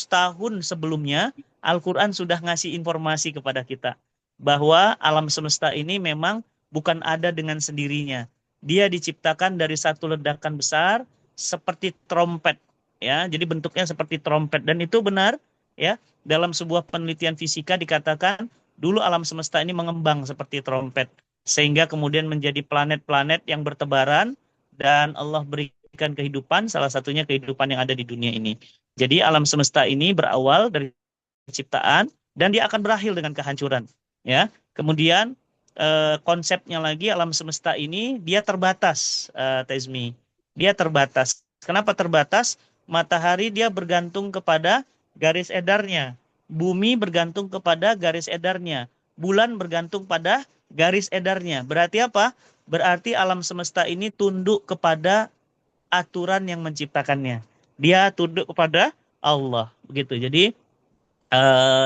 tahun sebelumnya. Al-Quran sudah ngasih informasi kepada kita bahwa alam semesta ini memang bukan ada dengan sendirinya. Dia diciptakan dari satu ledakan besar seperti trompet, ya. Jadi bentuknya seperti trompet, dan itu benar, ya. Dalam sebuah penelitian fisika dikatakan dulu alam semesta ini mengembang seperti trompet, sehingga kemudian menjadi planet-planet yang bertebaran, dan Allah berikan kehidupan, salah satunya kehidupan yang ada di dunia ini. Jadi alam semesta ini berawal dari ciptaan dan dia akan berakhir dengan kehancuran, ya. Kemudian konsepnya lagi, alam semesta ini dia terbatas, Tezmi. Dia terbatas. Kenapa terbatas? Matahari dia bergantung kepada garis edarnya. Bumi bergantung kepada garis edarnya. Bulan bergantung pada garis edarnya. Berarti apa? Berarti alam semesta ini tunduk kepada aturan yang menciptakannya. Dia tunduk kepada Allah. Begitu. Jadi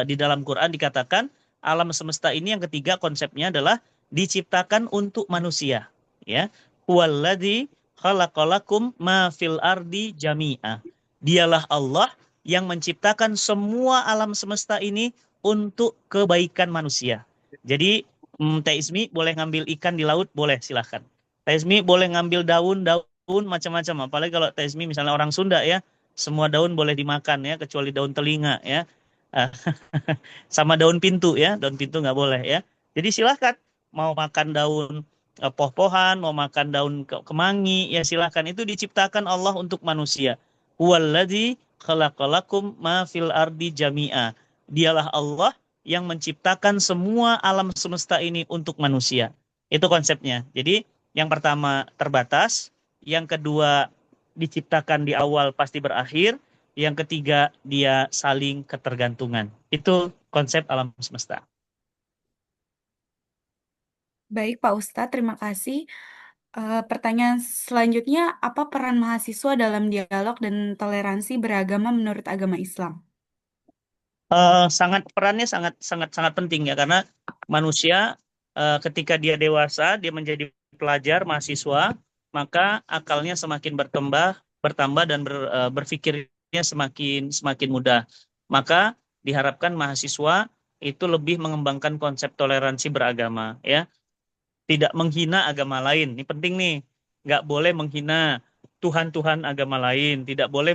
di dalam Quran dikatakan alam semesta ini yang ketiga konsepnya adalah diciptakan untuk manusia, ya. Huwallazi khalaqalakum ma fil ardi jami'a. Dialah Allah yang menciptakan semua alam semesta ini untuk kebaikan manusia. Jadi Teh Ismi boleh ngambil ikan di laut, boleh, silahkan. Teh Ismi boleh ngambil daun macam-macam, apalagi kalau Teh Ismi misalnya orang Sunda, ya, semua daun boleh dimakan, ya, kecuali daun telinga, ya. Sama daun pintu, ya, daun pintu nggak boleh, ya. Jadi silahkan mau makan daun poh-pohan, mau makan daun kemangi, ya silahkan. Itu diciptakan Allah untuk manusia. Huwallazi khalaqalakum ma fil ardi jami'a. Dialah Allah yang menciptakan semua alam semesta ini untuk manusia. Itu konsepnya. Jadi yang pertama terbatas, yang kedua diciptakan di awal pasti berakhir, yang ketiga, dia saling ketergantungan. Itu konsep alam semesta.
Baik, Pak Ustadz, terima kasih. Pertanyaan selanjutnya, apa peran mahasiswa dalam dialog dan toleransi beragama menurut agama Islam?
Perannya sangat penting, ya, karena manusia ketika dia dewasa, dia menjadi pelajar, mahasiswa, maka akalnya semakin bertambah dan berpikirnya semakin mudah. Maka diharapkan mahasiswa itu lebih mengembangkan konsep toleransi beragama, ya. Tidak menghina agama lain. Ini penting nih. Nggak boleh menghina Tuhan-Tuhan agama lain. Tidak boleh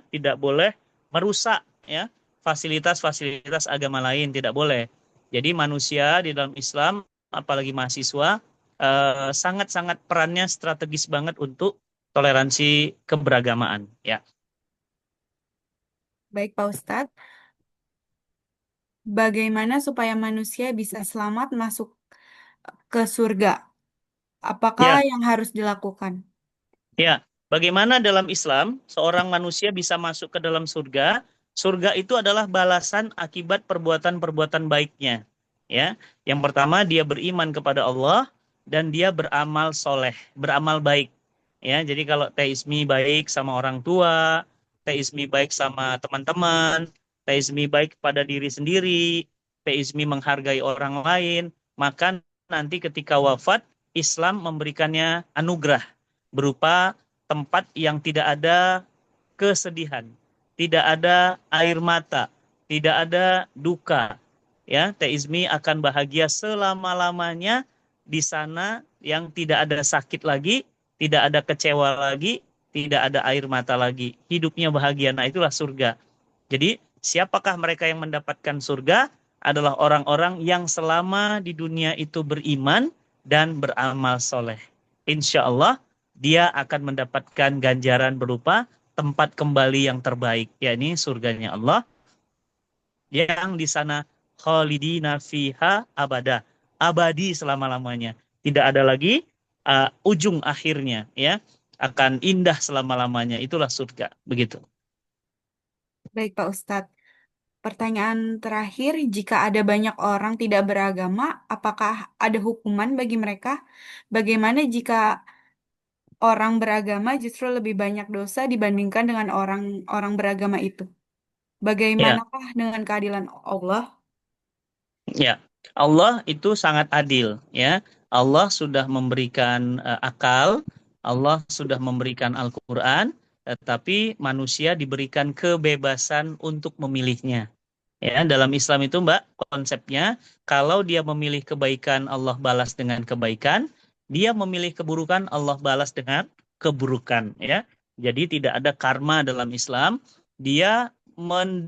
tidak boleh merusak, ya, fasilitas-fasilitas agama lain. Tidak boleh. Jadi manusia di dalam Islam, apalagi mahasiswa, sangat-sangat perannya strategis banget untuk toleransi keberagamaan, ya.
Baik, Pak Ustadz. Bagaimana supaya manusia bisa selamat masuk ke surga? Apakah
Ya.
yang harus dilakukan?
Ya, bagaimana dalam Islam seorang manusia bisa masuk ke dalam surga? Surga itu adalah balasan akibat perbuatan-perbuatan baiknya. Ya, yang pertama dia beriman kepada Allah dan dia beramal soleh, beramal baik. Ya, jadi kalau teismi baik sama orang tua, teismi baik sama teman-teman, teismi baik kepada diri sendiri, teismi menghargai orang lain, maka nanti ketika wafat Islam memberikannya anugerah berupa tempat yang tidak ada kesedihan, tidak ada air mata, tidak ada duka. Ya, Teizmi akan bahagia selama-lamanya di sana, yang tidak ada sakit lagi, tidak ada kecewa lagi, tidak ada air mata lagi. Hidupnya bahagia. Nah, itulah surga. Jadi, siapakah mereka yang mendapatkan surga? Adalah orang-orang yang selama di dunia itu beriman dan beramal soleh. Insya Allah, dia akan mendapatkan ganjaran berupa tempat kembali yang terbaik, yakni surganya Allah, yang di sana khalidina fiha abada, abadi selama-lamanya. Tidak ada lagi ujung akhirnya, ya. Akan indah selama-lamanya. Itulah surga, begitu.
Baik, Pak Ustadz. Pertanyaan terakhir, jika ada banyak orang tidak beragama, apakah ada hukuman bagi mereka? Bagaimana jika orang beragama justru lebih banyak dosa dibandingkan dengan orang beragama itu.
Ya,
Bagaimanakah dengan keadilan Allah?
ya. Allah itu sangat adil, ya. Allah sudah memberikan akal, Allah sudah memberikan Al-Qur'an, tetapi manusia diberikan kebebasan untuk memilihnya. Ya, dalam Islam itu, Mbak, konsepnya kalau dia memilih kebaikan, Allah balas dengan kebaikan. Dia memilih keburukan, Allah balas dengan keburukan, ya. Jadi tidak ada karma dalam Islam. Dia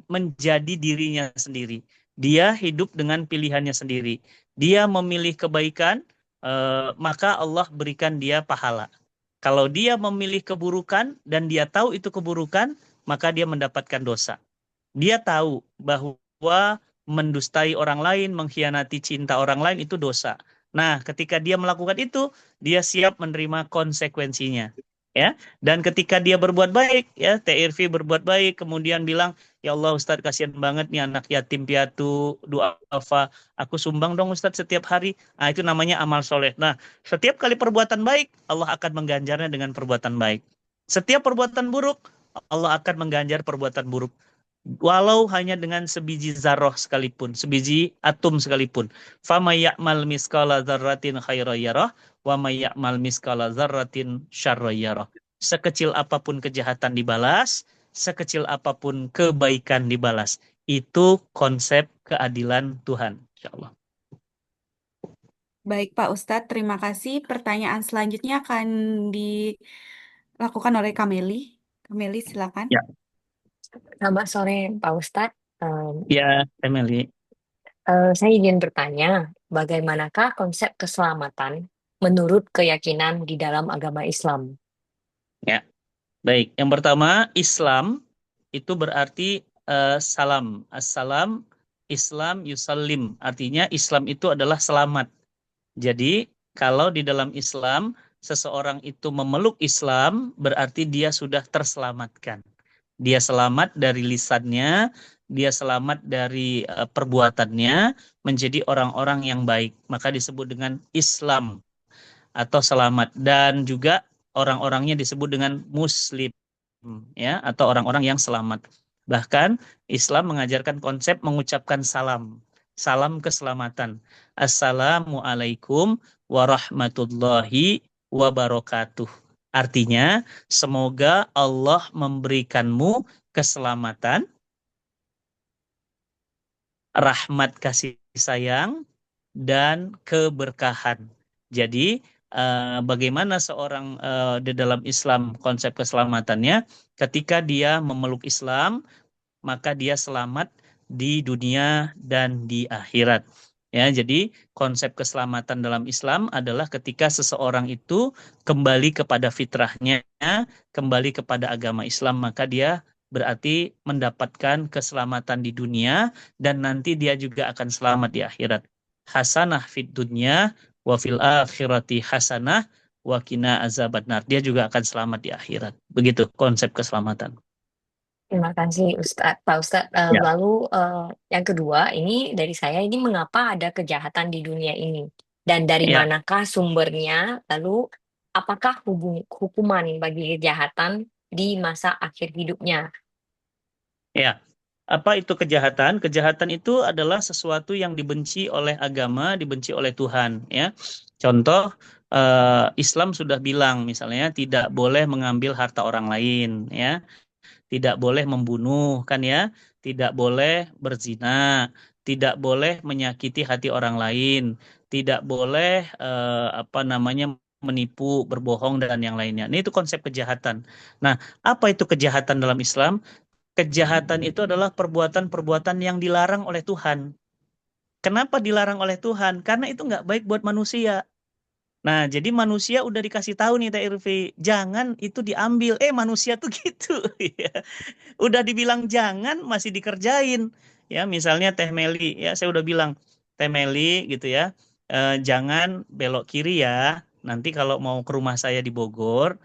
menjadi dirinya sendiri. Dia hidup dengan pilihannya sendiri. Dia memilih kebaikan, maka Allah berikan dia pahala. Kalau dia memilih keburukan dan dia tahu itu keburukan, maka dia mendapatkan dosa. Dia tahu bahwa mendustai orang lain, mengkhianati cinta orang lain itu dosa. Nah, ketika dia melakukan itu, dia siap menerima konsekuensinya. Ya, dan ketika dia berbuat baik, ya, TRV berbuat baik, kemudian bilang, ya Allah Ustadz, kasihan banget nih anak yatim piatu, duafa, aku sumbang dong Ustadz setiap hari. Nah, itu namanya amal soleh. Nah, setiap kali perbuatan baik, Allah akan mengganjarnya dengan perbuatan baik. Setiap perbuatan buruk, Allah akan mengganjar perbuatan buruk. Walau hanya dengan sebiji zarroh sekalipun, sebiji atom sekalipun. Fama ya'mal miskala dzarratin khairan yarah, wa may ya'mal miskala dzarratin syarran yarah. Sekecil apapun kejahatan dibalas, sekecil apapun kebaikan dibalas. Itu konsep keadilan Tuhan, insyaallah.
Baik, Pak Ustadz, terima kasih. Pertanyaan selanjutnya akan dilakukan oleh Kameli. Kameli, silakan.
Ya,
Selamat sore, Pak Ustadz.
ya, Emily.
Saya ingin bertanya, bagaimanakah konsep keselamatan menurut keyakinan di dalam agama Islam?
Ya, baik. Yang pertama, Islam itu berarti salam. Assalam, Islam, yusallim. Artinya Islam itu adalah selamat. Jadi, kalau di dalam Islam, seseorang itu memeluk Islam, berarti dia sudah terselamatkan. Dia selamat dari lisannya, dia selamat dari perbuatannya, menjadi orang-orang yang baik. Maka disebut dengan Islam atau selamat. Dan juga orang-orangnya disebut dengan Muslim, ya, atau orang-orang yang selamat. Bahkan Islam mengajarkan konsep mengucapkan salam. Salam keselamatan. Assalamualaikum warahmatullahi wabarakatuh. Artinya, semoga Allah memberikanmu keselamatan, rahmat kasih sayang, dan keberkahan. Jadi, bagaimana seorang di dalam Islam konsep keselamatannya, ketika dia memeluk Islam, maka dia selamat di dunia dan di akhirat. Ya, jadi konsep keselamatan dalam Islam adalah ketika seseorang itu kembali kepada fitrahnya, kembali kepada agama Islam, maka dia berarti mendapatkan keselamatan di dunia dan nanti dia juga akan selamat di akhirat. Hasanah fid dunya wa fil akhirati hasanah wa qina azabannar. Dia juga akan selamat di akhirat. Begitu konsep keselamatan.
Terima kasih Pak Ustadz.
Ya.
Lalu yang kedua, ini dari saya, ini mengapa ada kejahatan di dunia ini? Dan dari
Ya.
manakah sumbernya? Lalu apakah hukuman bagi kejahatan di masa akhir hidupnya?
Ya, apa itu kejahatan? Kejahatan itu adalah sesuatu yang dibenci oleh agama, dibenci oleh Tuhan. Ya, contoh Islam sudah bilang, misalnya tidak boleh mengambil harta orang lain, ya, tidak boleh membunuh, kan ya, tidak boleh berzina, tidak boleh menyakiti hati orang lain, tidak boleh menipu, berbohong dan yang lainnya. Ini itu konsep kejahatan. Nah, apa itu kejahatan dalam Islam? Kejahatan itu adalah perbuatan-perbuatan yang dilarang oleh Tuhan. Kenapa dilarang oleh Tuhan? Karena itu nggak baik buat manusia. Nah, jadi manusia udah dikasih tahu nih Teh Irfi, jangan itu diambil. Manusia tuh gitu. Ya. Udah dibilang jangan, masih dikerjain. Ya, misalnya Teh Meli, ya saya udah bilang, Teh Meli gitu ya, jangan belok kiri ya. Nanti kalau mau ke rumah saya di Bogor,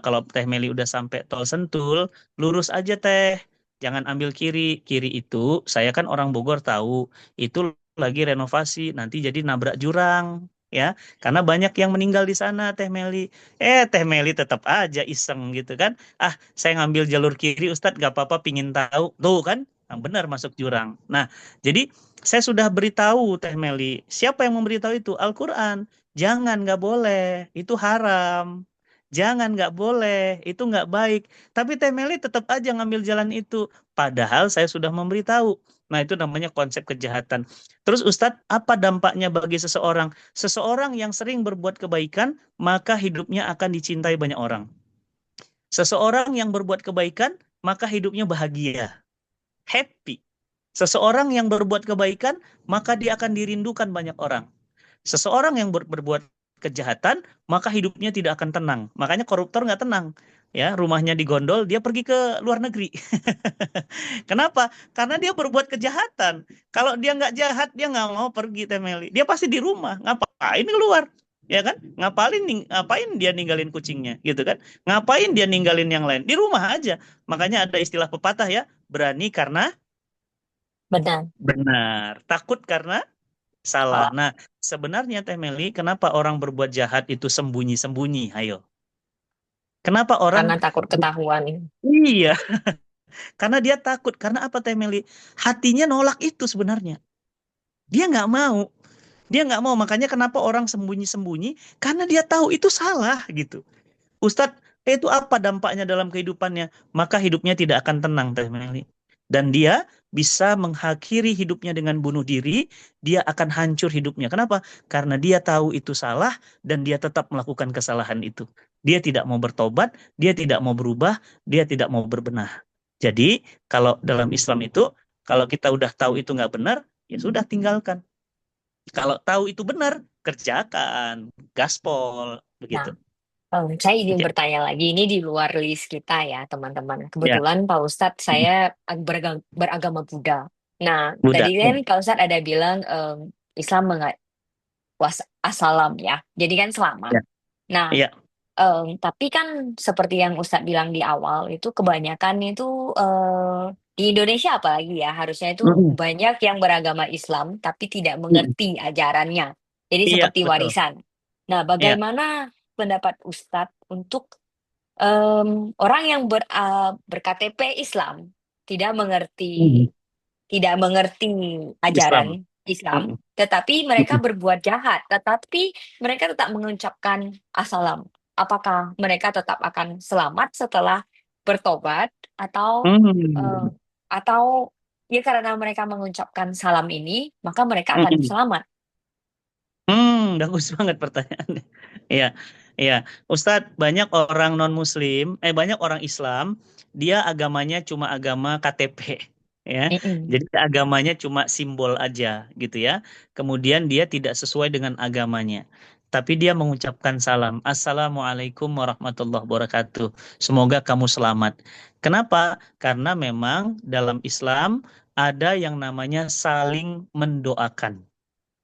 kalau Teh Meli udah sampai tol Sentul, lurus aja Teh. Jangan ambil kiri. Kiri itu, saya kan orang Bogor tahu, itu lagi renovasi, nanti jadi nabrak jurang. ya. Karena banyak yang meninggal di sana, Teh Meli. Teh Meli tetap aja iseng gitu kan. Saya ngambil jalur kiri, Ustadz, gak apa-apa, pingin tahu. Tuh kan, benar masuk jurang. Nah, jadi saya sudah beritahu Teh Meli. Siapa yang memberitahu itu? Al-Quran. Jangan, nggak boleh. Itu haram. Jangan, nggak boleh. Itu nggak baik. Tapi Teh Meli tetap aja ngambil jalan itu. Padahal saya sudah memberitahu. Nah, itu namanya konsep kejahatan. Terus Ustadz, apa dampaknya bagi seseorang? Seseorang yang sering berbuat kebaikan, maka hidupnya akan dicintai banyak orang. Seseorang yang berbuat kebaikan, maka hidupnya bahagia, happy. Seseorang yang berbuat kebaikan, maka dia akan dirindukan banyak orang. Seseorang yang berbuat kejahatan, maka hidupnya tidak akan tenang. Makanya koruptor nggak tenang. Ya, rumahnya digondol, dia pergi ke luar negeri. Kenapa? Karena dia berbuat kejahatan. Kalau dia nggak jahat, dia nggak mau pergi, Temeli. Dia pasti di rumah. Ngapain keluar? Ya kan? Ngapain dia ninggalin kucingnya, gitu kan? Ngapain dia ninggalin yang lain? Di rumah aja. Makanya ada istilah pepatah ya, berani karena
Benar.
benar, takut karena salah.
Salah.
Nah, sebenarnya Teh Meli, kenapa orang berbuat jahat itu sembunyi-sembunyi? Ayo. Kenapa orang
Karena takut ketahuan.
Iya, karena dia takut. Karena apa, Teh Meli? Hatinya nolak itu sebenarnya. Dia nggak mau. Dia nggak mau. Makanya kenapa orang sembunyi-sembunyi? Karena dia tahu itu salah gitu. Ustadz, itu apa dampaknya dalam kehidupannya? Maka hidupnya tidak akan tenang, Teh Meli. Dan dia bisa mengakhiri hidupnya dengan bunuh diri, dia akan hancur hidupnya. Kenapa? Karena dia tahu itu salah dan dia tetap melakukan kesalahan itu. Dia tidak mau bertobat, dia tidak mau berubah, dia tidak mau berbenah. Jadi, kalau dalam Islam itu, kalau kita udah tahu itu nggak benar, ya sudah tinggalkan. Kalau tahu itu benar, kerjakan, gaspol, begitu.
Nah, saya izin
Oke.
bertanya lagi, ini di luar list kita ya, teman-teman.
Ya,
Kebetulan Pak Ustadz saya beragama Buddha. Nah,
mudah.
tadi kan Pak Ustadz ada bilang Islam assalam ya, jadi kan selamat.
Ya,
Nah,
ya.
tapi kan seperti yang Ustadz bilang di awal, itu kebanyakan itu di Indonesia apalagi ya, harusnya itu
Mm-mm.
banyak yang beragama Islam tapi tidak
Mm-mm.
mengerti ajarannya. Jadi
Iya,
seperti
betul.
warisan. Nah,
Iya.
bagaimana pendapat Ustadz untuk orang yang ber-KTP Islam tidak mengerti
Mm. Islam.
ajaran Islam,
Mm-mm.
tetapi mereka
Mm-mm.
berbuat jahat, tetapi mereka tetap mengucapkan assalam. Apakah mereka tetap akan selamat setelah bertobat atau eh,
Mm.
atau ya karena mereka mengucapkan salam ini, maka mereka akan
Mm-mm.
selamat?
Bagus banget pertanyaannya. Iya, iya. Ustadz, banyak orang non-Muslim, banyak orang Islam, dia agamanya cuma agama KTP, ya.
Mm-mm.
Jadi agamanya cuma simbol aja, gitu ya. Kemudian dia tidak sesuai dengan agamanya. Tapi dia mengucapkan salam. Assalamualaikum warahmatullahi wabarakatuh. Semoga kamu selamat. Kenapa? Karena memang dalam Islam ada yang namanya saling mendoakan.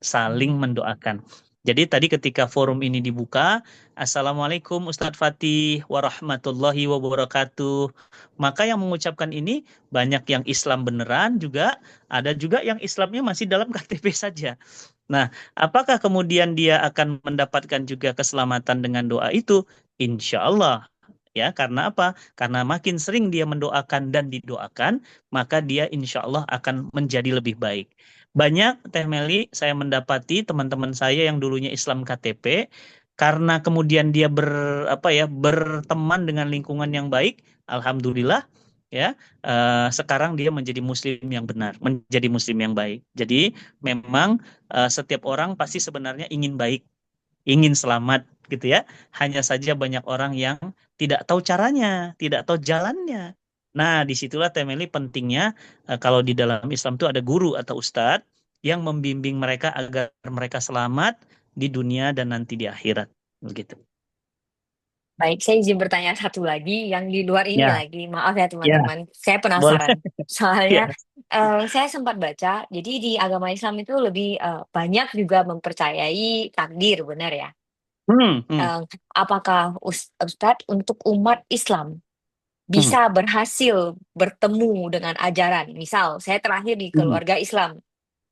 Saling mendoakan. Jadi tadi ketika forum ini dibuka, Assalamualaikum Ustadz Fatih warahmatullahi wabarakatuh. Maka yang mengucapkan ini banyak yang Islam beneran juga, ada juga yang Islamnya masih dalam KTP saja. Nah, apakah kemudian dia akan mendapatkan juga keselamatan dengan doa itu? Insya Allah. Ya, karena apa? Karena makin sering dia mendoakan dan didoakan, maka dia insya Allah akan menjadi lebih baik. Banyak, Teh Meli, saya mendapati teman-teman saya yang dulunya Islam KTP, karena kemudian dia berteman dengan lingkungan yang baik, alhamdulillah, ya, sekarang dia menjadi Muslim yang benar, menjadi Muslim yang baik. Jadi memang setiap orang pasti sebenarnya ingin baik, ingin selamat, gitu ya. Hanya saja banyak orang yang tidak tahu caranya, tidak tahu jalannya. Nah, disitulah Temeli pentingnya kalau di dalam Islam itu ada guru atau ustadz yang membimbing mereka agar mereka selamat di dunia dan nanti di akhirat. Begitu.
Baik, saya izin bertanya satu lagi yang di luar ini
Ya,
lagi. Maaf ya
ya,
teman-teman, saya
boleh.
penasaran.
Ya.
Soalnya saya sempat baca, jadi di agama Islam itu lebih banyak juga mempercayai takdir, benar ya?
Hmm, hmm,
Apakah Ustadz untuk umat Islam
hmm,
bisa berhasil bertemu dengan ajaran? Misal, saya terakhir di
hmm,
keluarga Islam.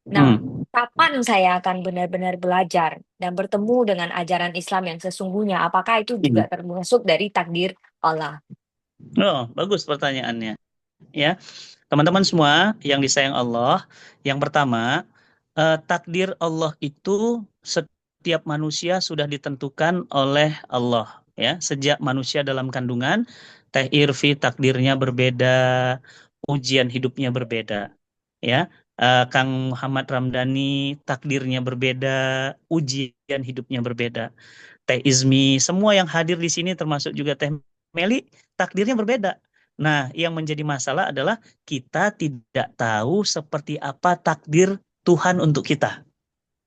Nah, kapan saya akan benar-benar belajar dan bertemu dengan ajaran Islam yang sesungguhnya? Apakah itu juga termasuk dari takdir Allah?
Oh, bagus pertanyaannya. Ya, teman-teman semua yang disayang Allah, yang pertama, takdir Allah itu setiap manusia sudah ditentukan oleh Allah. Ya, sejak manusia dalam kandungan, Teh Irfi takdirnya berbeda, ujian hidupnya berbeda. Ya, Kang Muhammad Ramdhani takdirnya berbeda, ujian hidupnya berbeda. Teh Izmi, semua yang hadir di sini termasuk juga Teh Meli, takdirnya berbeda. Nah, yang menjadi masalah adalah kita tidak tahu seperti apa takdir Tuhan untuk kita.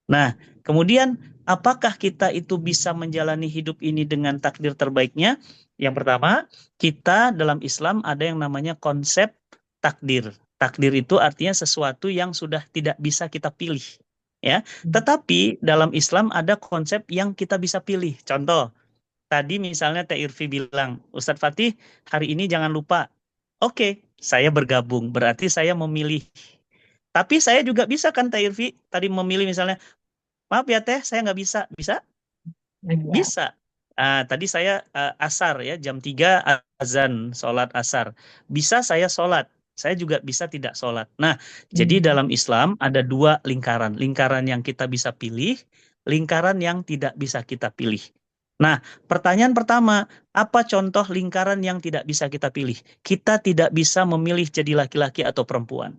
Nah, kemudian apakah kita itu bisa menjalani hidup ini dengan takdir terbaiknya? Yang pertama, kita dalam Islam ada yang namanya konsep takdir. Takdir itu artinya sesuatu yang sudah tidak bisa kita pilih. Ya, tetapi dalam Islam ada konsep yang kita bisa pilih. Contoh, tadi misalnya Teh Irfi bilang, Ustadz Fatih, hari ini jangan lupa. Oke, saya bergabung, berarti saya memilih. Tapi saya juga bisa kan Teh Irfi, tadi memilih misalnya, maaf ya Teh, saya nggak bisa. Bisa? Bisa. Tadi saya asar ya, jam 3 azan, sholat asar. Bisa saya sholat, saya juga bisa tidak sholat. Nah, jadi dalam Islam ada dua lingkaran. Lingkaran yang kita bisa pilih, lingkaran yang tidak bisa kita pilih. Nah, pertanyaan pertama, apa contoh lingkaran yang tidak bisa kita pilih? Kita tidak bisa memilih jadi laki-laki atau perempuan.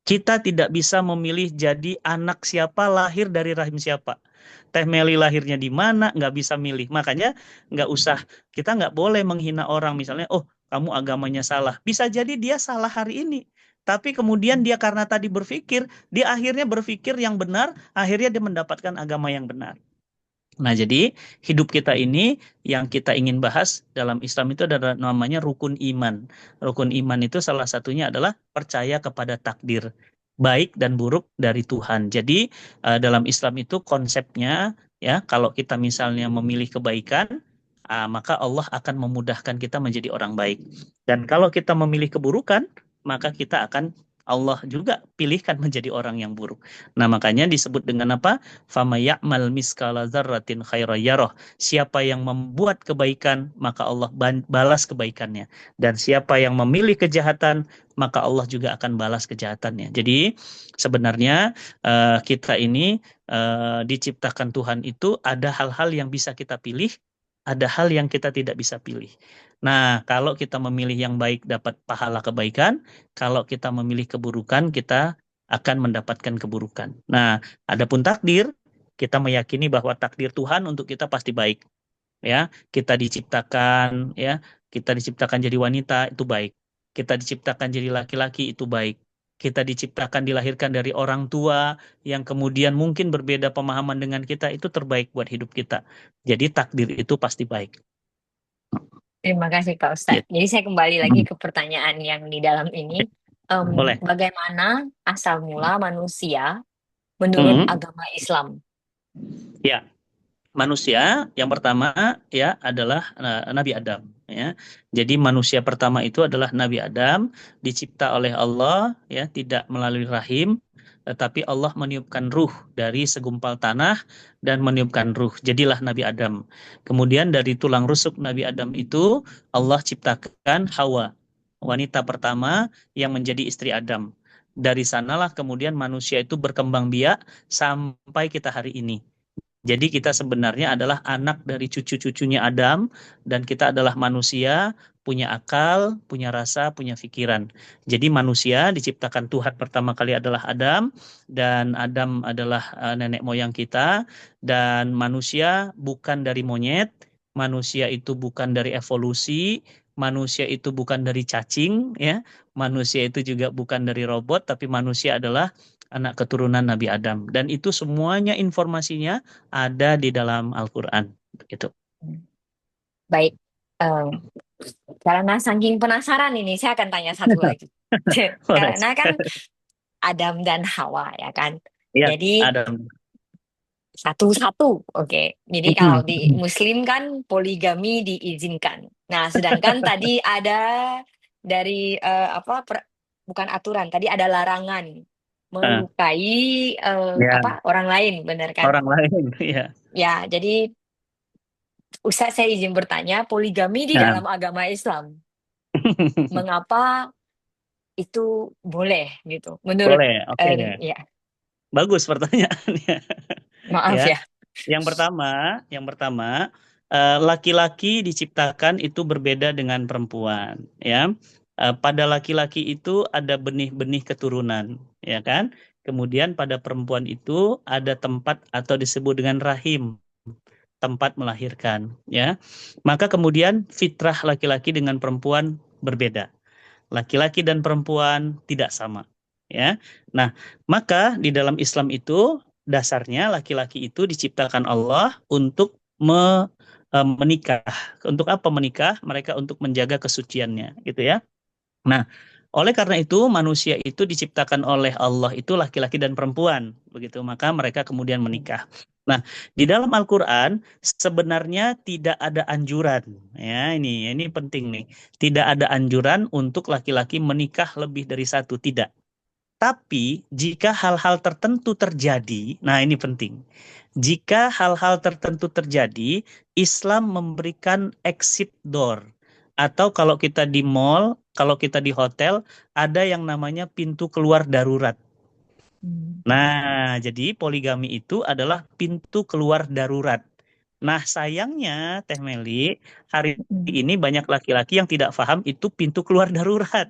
Kita tidak bisa memilih jadi anak siapa, lahir dari rahim siapa. Teh Meli lahirnya di mana, nggak bisa milih. Makanya nggak usah, kita nggak boleh menghina orang. Misalnya, oh kamu agamanya salah. Bisa jadi dia salah hari ini. Tapi kemudian dia karena tadi berpikir, dia akhirnya berpikir yang benar, akhirnya dia mendapatkan agama yang benar. Nah, jadi hidup kita ini yang kita ingin bahas dalam Islam itu adalah namanya rukun iman. Rukun iman itu salah satunya adalah percaya kepada takdir baik dan buruk dari Tuhan. Jadi dalam Islam itu konsepnya ya kalau kita misalnya memilih kebaikan, maka Allah akan memudahkan kita menjadi orang baik. Dan kalau kita memilih keburukan, maka kita akan Allah juga pilihkan menjadi orang yang buruk. Nah, makanya disebut dengan apa? Fama ya'mal miskala dzarratin khairan yarah. Siapa yang membuat kebaikan, maka Allah balas kebaikannya. Dan siapa yang memilih kejahatan, maka Allah juga akan balas kejahatannya. Jadi sebenarnya kita ini diciptakan Tuhan itu ada hal-hal yang bisa kita pilih, ada hal yang kita tidak bisa pilih. Nah, kalau kita memilih yang baik dapat pahala kebaikan, kalau kita memilih keburukan kita akan mendapatkan keburukan. Nah, adapun takdir, kita meyakini bahwa takdir Tuhan untuk kita pasti baik. Ya, kita diciptakan jadi wanita itu baik. Kita diciptakan jadi laki-laki itu baik. Kita diciptakan dilahirkan dari orang tua yang kemudian mungkin berbeda pemahaman dengan kita itu terbaik buat hidup kita. Jadi takdir itu pasti baik.
Terima kasih Pak Ustadz. Jadi saya kembali lagi ke pertanyaan yang di dalam ini.
Boleh.
Bagaimana asal mula manusia menurut agama Islam?
Ya, manusia yang pertama ya adalah Nabi Adam. Ya, jadi manusia pertama itu adalah Nabi Adam, dicipta oleh Allah, ya tidak melalui rahim, tetapi Allah meniupkan ruh dari segumpal tanah dan meniupkan ruh. Jadilah Nabi Adam. Kemudian dari tulang rusuk Nabi Adam itu Allah ciptakan Hawa, wanita pertama yang menjadi istri Adam. Dari sanalah kemudian manusia itu berkembang biak sampai kita hari ini. Jadi kita sebenarnya adalah anak dari cucu-cucunya Adam dan kita adalah manusia, punya akal, punya rasa, punya pikiran. Jadi manusia diciptakan Tuhan pertama kali adalah Adam dan Adam adalah nenek moyang kita dan manusia bukan dari monyet, manusia itu bukan dari evolusi, manusia itu bukan dari cacing ya. Manusia itu juga bukan dari robot tapi manusia adalah anak keturunan Nabi Adam dan itu semuanya informasinya ada di dalam Al-Quran gitu.
Baik, karena saking penasaran ini saya akan tanya satu lagi. Karena kan Adam dan Hawa ya kan.
Ya,
jadi
Adam.
Satu-satu, oke. Jadi kalau di Muslim kan poligami diizinkan. Nah, sedangkan tadi ada dari bukan aturan, tadi ada larangan melukai
Ya,
orang lain, benar kan?
orang lain. Ya.
Ya, jadi Ustaz saya izin bertanya, poligami di
Nah.
dalam agama Islam, mengapa itu boleh gitu? Menurut
Boleh, oke.
ya,
Bagus pertanyaannya.
maaf
Ya.
ya.
Yang pertama, laki-laki diciptakan itu berbeda dengan perempuan, ya. Pada laki-laki itu ada benih-benih keturunan, ya kan? Kemudian pada perempuan itu ada tempat atau disebut dengan rahim, tempat melahirkan, ya. Maka kemudian fitrah laki-laki dengan perempuan berbeda. Laki-laki dan perempuan tidak sama, ya. Nah, maka di dalam Islam itu dasarnya laki-laki itu diciptakan Allah untuk menikah. Untuk apa menikah? Mereka untuk menjaga kesuciannya, gitu ya. Nah, oleh karena itu manusia itu diciptakan oleh Allah itu laki-laki dan perempuan, begitu. Maka mereka kemudian menikah. Nah, di dalam Al-Qur'an sebenarnya tidak ada anjuran, ya ini penting nih. Tidak ada anjuran untuk laki-laki menikah lebih dari satu, tidak. Tapi jika hal-hal tertentu terjadi, nah ini penting. Jika hal-hal tertentu terjadi, Islam memberikan exit door. Atau kalau kita di mall, kalau kita di hotel, ada yang namanya pintu keluar darurat. Nah, jadi poligami itu adalah pintu keluar darurat. Nah, sayangnya Teh Meli, hari ini banyak laki-laki yang tidak paham itu pintu keluar darurat.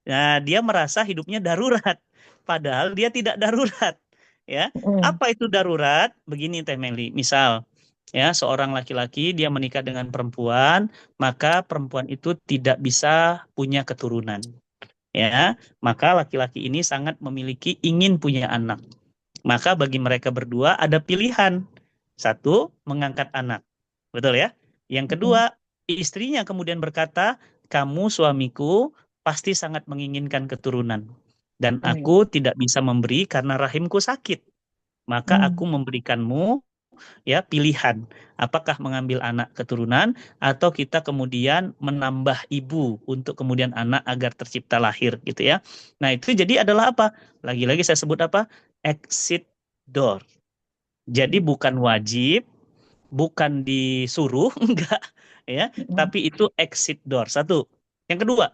Nah, dia merasa hidupnya darurat, padahal dia tidak darurat. Ya, apa itu darurat? Begini Teh Meli, misal, ya seorang laki-laki dia menikah dengan perempuan, maka perempuan itu tidak bisa punya keturunan. Ya, maka laki-laki ini sangat memiliki ingin punya anak. Maka bagi mereka berdua ada pilihan. Satu, mengangkat anak. Betul ya? Yang kedua, istrinya kemudian berkata, kamu suamiku pasti sangat menginginkan keturunan. Dan aku tidak bisa memberi karena rahimku sakit. Maka aku memberikanmu ya pilihan. Apakah mengambil anak keturunan atau kita kemudian menambah ibu untuk kemudian anak agar tercipta lahir gitu ya. Nah, itu jadi adalah apa? Lagi-lagi saya sebut apa? Exit door. Jadi bukan wajib, bukan disuruh, enggak ya, tapi itu exit door. Satu. Yang kedua,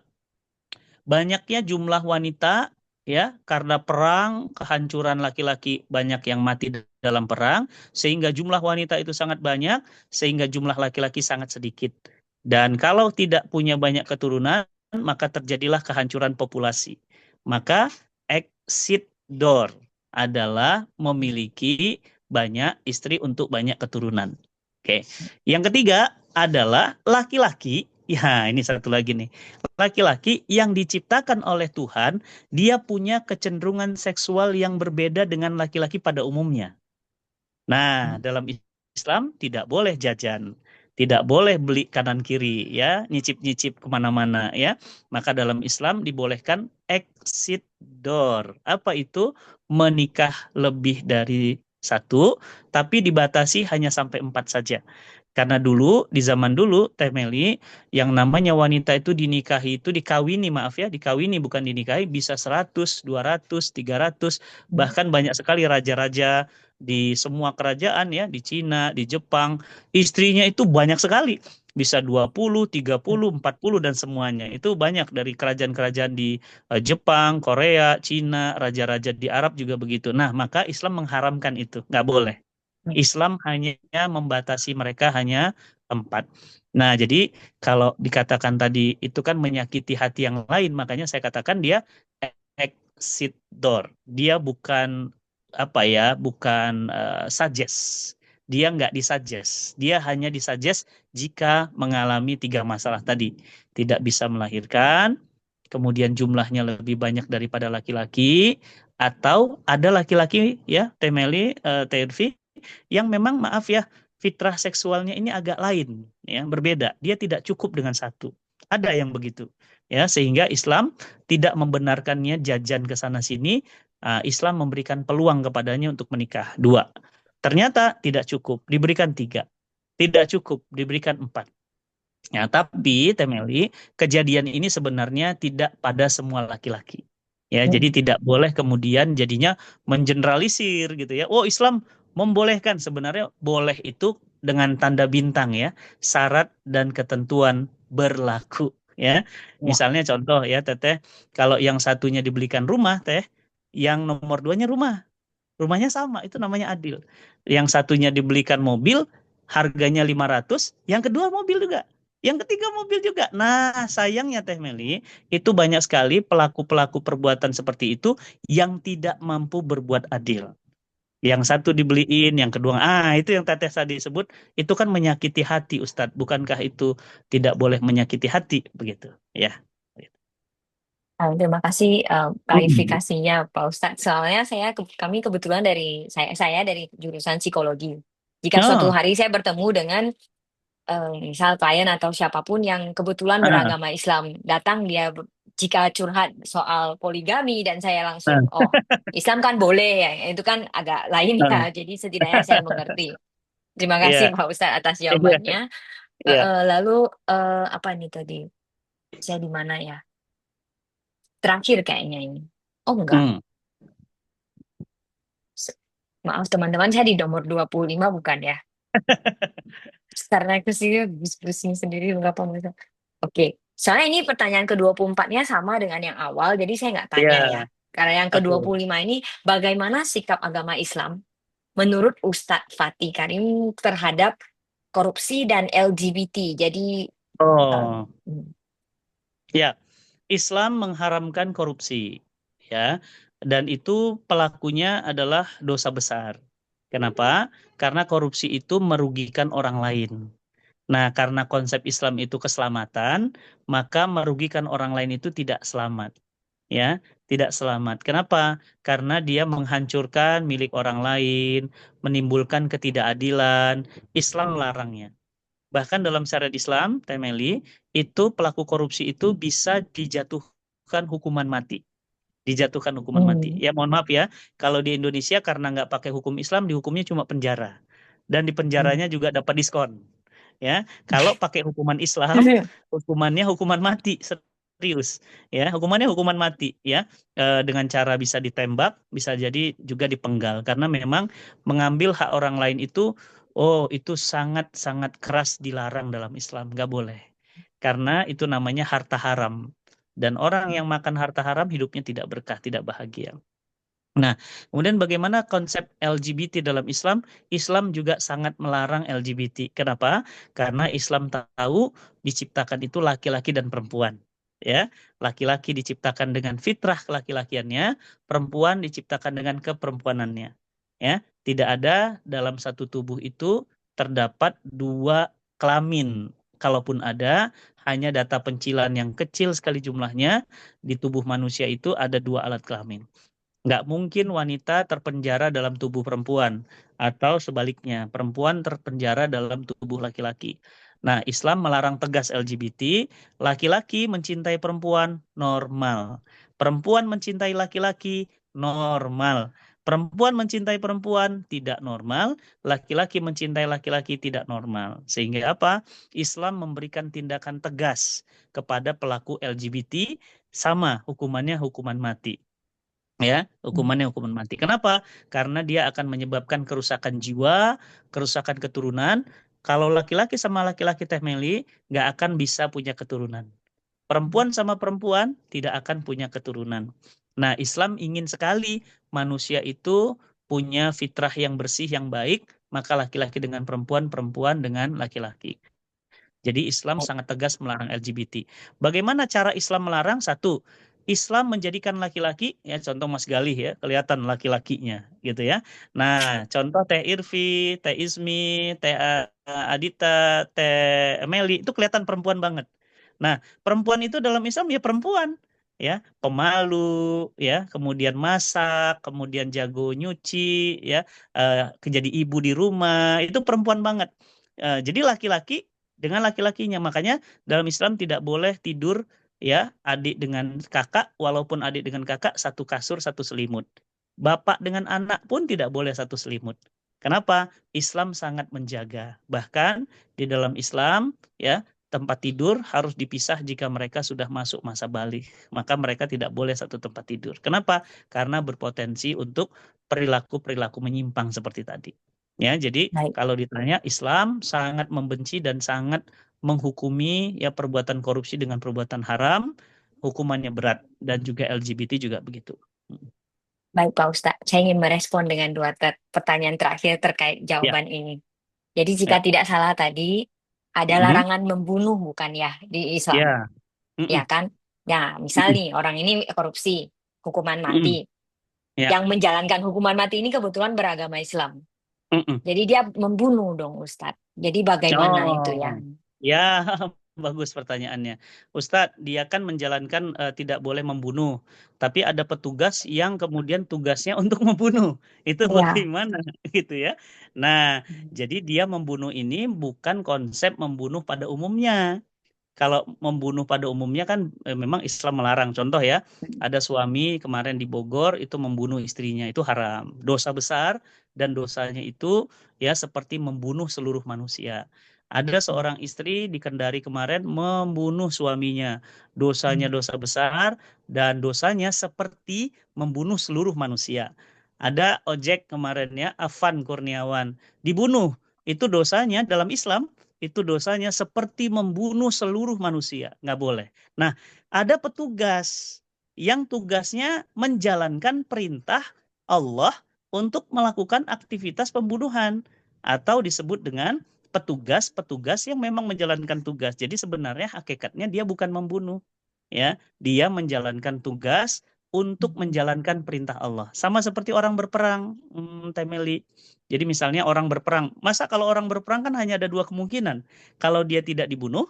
banyaknya jumlah wanita ya karena perang, kehancuran laki-laki banyak yang mati dalam perang, sehingga jumlah wanita itu sangat banyak, sehingga jumlah laki-laki sangat sedikit. Dan kalau tidak punya banyak keturunan, maka terjadilah kehancuran populasi. Maka exit door adalah memiliki banyak istri untuk banyak keturunan. Oke. Yang ketiga adalah laki-laki. Ya, ini satu lagi nih. Laki-laki yang diciptakan oleh Tuhan, dia punya kecenderungan seksual yang berbeda dengan laki-laki pada umumnya. Nah, dalam Islam tidak boleh jajan, tidak boleh beli kanan kiri, ya, nyicip-nyicip kemana-mana, ya. Maka dalam Islam dibolehkan exit door. Apa itu? Menikah lebih dari satu, tapi dibatasi hanya sampai 4 saja. Karena dulu, di zaman dulu, Teh Meli, yang namanya wanita itu dinikahi, itu dikawini, maaf ya, dikawini bukan dinikahi, bisa 100, 200, 300, bahkan banyak sekali raja-raja di semua kerajaan ya, di Cina, di Jepang, istrinya itu banyak sekali. Bisa 20, 30, 40 dan semuanya. Itu banyak dari kerajaan-kerajaan di Jepang, Korea, Cina, raja-raja di Arab juga begitu. Nah, maka Islam mengharamkan itu, nggak boleh. Islam hanya membatasi mereka hanya 4. Nah, jadi kalau dikatakan tadi itu kan menyakiti hati yang lain, makanya saya katakan dia exit door. Dia bukan apa ya, bukan suggest. Dia nggak disuggest. Dia hanya disuggest jika mengalami 3 masalah tadi. Tidak bisa melahirkan, kemudian jumlahnya lebih banyak daripada laki-laki, atau ada laki-laki ya, Teh Meli, Teh Irfi, yang memang maaf ya fitrah seksualnya ini agak lain ya, berbeda. Dia tidak cukup dengan satu. Ada yang begitu ya, sehingga Islam tidak membenarkannya jajan ke sana sini. Islam memberikan peluang kepadanya untuk menikah 2. Ternyata tidak cukup, diberikan 3. Tidak cukup, diberikan 4. Ya, tapi Temeli, kejadian ini sebenarnya tidak pada semua laki-laki. Ya, jadi tidak boleh kemudian jadinya mengeneralisir gitu ya. Oh, Islam membolehkan, sebenarnya boleh itu dengan tanda bintang ya, syarat dan ketentuan berlaku ya. Misalnya contoh ya Teteh, kalau yang satunya dibelikan rumah Teh, yang nomor duanya rumahnya sama, itu namanya adil. Yang satunya dibelikan mobil, harganya 500, yang kedua mobil juga. Yang ketiga mobil juga. Nah, sayangnya Teh Meli, itu banyak sekali pelaku-pelaku perbuatan seperti itu yang tidak mampu berbuat adil. Yang satu dibeliin, yang kedua, itu yang Teteh tadi sebut, itu kan menyakiti hati Ustadz. Bukankah itu tidak boleh menyakiti hati, begitu? Ya.
Terima kasih
Hmm.
klarifikasinya Pak Ustadz. Soalnya kami kebetulan saya dari jurusan psikologi. Jika suatu
Oh,
hari saya bertemu dengan misal klien atau siapapun yang kebetulan
ah,
beragama Islam, datang jika curhat soal poligami dan saya langsung,
ah,
oh Islam kan boleh ya, itu kan agak lain ya.
ah.
Jadi setidaknya saya mengerti. Terima kasih
Iya,
Pak Ustadz atas
iya,
jawabannya.
iya.
Lalu apa nih tadi? Saya di mana ya? Terakhir kayaknya ini. Oh enggak.
Hmm.
Maaf teman-teman, saya di nomor 25 bukan ya? Karena aku sih pusing sendiri berapa masa. Oke, soalnya ini pertanyaan ke-24-nya sama dengan yang awal, jadi saya nggak tanya ya.
Iya,
Karena yang
oke.
ke-25 ini, bagaimana sikap agama Islam menurut Ustadz Fatih Karim terhadap korupsi dan LGBT? Jadi,
Oh,
hmm,
ya. Islam mengharamkan korupsi, ya. Dan itu pelakunya adalah dosa besar. Kenapa? Karena korupsi itu merugikan orang lain. Nah, karena konsep Islam itu keselamatan, maka merugikan orang lain itu tidak selamat, ya, tidak selamat. Kenapa? Karena dia menghancurkan milik orang lain, menimbulkan ketidakadilan. Islam melarangnya. Bahkan dalam syariat Islam, Temeli, itu pelaku korupsi itu bisa dijatuhkan hukuman mati. Dijatuhkan hukuman mati.
hmm.
Ya mohon maaf ya, kalau di Indonesia karena nggak pakai hukum Islam, dihukumnya cuma penjara. Dan di penjaranya juga dapat diskon. Ya, kalau pakai hukuman Islam, hukumannya hukuman mati. Serius. Ya, hukumannya hukuman mati. Ya, dengan cara bisa ditembak, bisa jadi juga dipenggal. Karena memang mengambil hak orang lain itu, oh itu sangat-sangat keras dilarang dalam Islam, nggak boleh. Karena itu namanya harta haram. Dan orang yang makan harta haram hidupnya tidak berkah, tidak bahagia. Nah, kemudian bagaimana konsep LGBT dalam Islam? Islam juga sangat melarang LGBT. Kenapa? Karena Islam tahu diciptakan itu laki-laki dan perempuan. Ya, laki-laki diciptakan dengan fitrah kelaki-lakiannya, perempuan diciptakan dengan keperempuanannya. Ya, tidak ada dalam satu tubuh itu terdapat dua kelamin. Kalaupun ada, hanya data pencilan yang kecil sekali jumlahnya di tubuh manusia itu ada dua alat kelamin. Nggak mungkin wanita terpenjara dalam tubuh perempuan, atau sebaliknya, perempuan terpenjara dalam tubuh laki-laki. Nah, Islam melarang tegas LGBT, laki-laki mencintai perempuan, normal. Perempuan mencintai laki-laki, normal. Perempuan mencintai perempuan, tidak normal. Laki-laki mencintai laki-laki, tidak normal. Sehingga apa? Islam memberikan tindakan tegas kepada pelaku LGBT, sama hukumannya hukuman mati. Ya, hukumannya hukuman mati. Kenapa? Karena dia akan menyebabkan kerusakan jiwa, kerusakan keturunan. Kalau laki-laki sama laki-laki Teh Meli nggak akan bisa punya keturunan. Perempuan sama perempuan tidak akan punya keturunan. Nah, Islam ingin sekali manusia itu punya fitrah yang bersih, yang baik, maka laki-laki dengan perempuan, perempuan dengan laki-laki. Jadi Islam sangat tegas melarang LGBT. Bagaimana cara Islam melarang? Satu, Islam menjadikan laki-laki, ya contoh Mas Galih ya, kelihatan laki-lakinya gitu ya. Nah, contoh Teh Irfi, Teh Ismi, Teh Adita, Teh Meli, itu kelihatan perempuan banget. Nah, perempuan itu dalam Islam ya perempuan. Ya, pemalu, ya, kemudian masak, kemudian jago nyuci, ya, jadi ibu di rumah, itu perempuan banget. Jadi laki-laki dengan laki-lakinya. Makanya dalam Islam tidak boleh tidur ya adik dengan kakak, walaupun adik dengan kakak satu kasur satu selimut. Bapak dengan anak pun tidak boleh satu selimut. Kenapa? Islam sangat menjaga. Bahkan di dalam Islam ya tempat tidur harus dipisah jika mereka sudah masuk masa balik. Maka mereka tidak boleh satu tempat tidur. Kenapa? Karena berpotensi untuk perilaku-perilaku menyimpang seperti tadi. Ya, jadi
Baik.
kalau ditanya, Islam sangat membenci dan sangat menghukumi ya perbuatan korupsi dengan perbuatan haram, hukumannya berat, dan juga LGBT juga begitu.
Baik Pak Ustadz, saya ingin merespon dengan dua pertanyaan terakhir terkait jawaban ini. Jadi jika
Ya.
tidak salah tadi, ada
Mhm.
larangan membunuh bukan ya di Islam?
Ya. Mm-mm.
Ya kan? Nah, misal nih orang ini korupsi, hukuman
Mm-mm.
mati.
Ya.
Yang menjalankan hukuman mati ini kebetulan beragama Islam.
Mm-mm.
Jadi dia membunuh dong Ustadz. Jadi bagaimana itu ya?
Ya, bagus pertanyaannya. Ustadz, dia kan menjalankan tidak boleh membunuh, tapi ada petugas yang kemudian tugasnya untuk membunuh. Itu
Iya.
bagaimana gitu ya? Nah, jadi dia membunuh ini bukan konsep membunuh pada umumnya. Kalau membunuh pada umumnya kan memang Islam melarang. Contoh ya, ada suami kemarin di Bogor itu membunuh istrinya, itu haram. Dosa besar dan dosanya itu ya seperti membunuh seluruh manusia. Ada seorang istri di Kendari kemarin membunuh suaminya. Dosanya dosa besar dan dosanya seperti membunuh seluruh manusia. Ada ojek kemarin ya, Afan Kurniawan, dibunuh. Itu dosanya dalam Islam itu dosanya seperti membunuh seluruh manusia. Nggak boleh. Nah, ada petugas yang tugasnya menjalankan perintah Allah untuk melakukan aktivitas pembunuhan. Atau disebut dengan petugas-petugas yang memang menjalankan tugas. Jadi sebenarnya hakikatnya dia bukan membunuh. Ya, dia menjalankan tugas untuk menjalankan perintah Allah. Sama seperti orang berperang, Temeli. Jadi misalnya orang berperang, masa kalau orang berperang kan hanya ada dua kemungkinan. Kalau dia tidak dibunuh,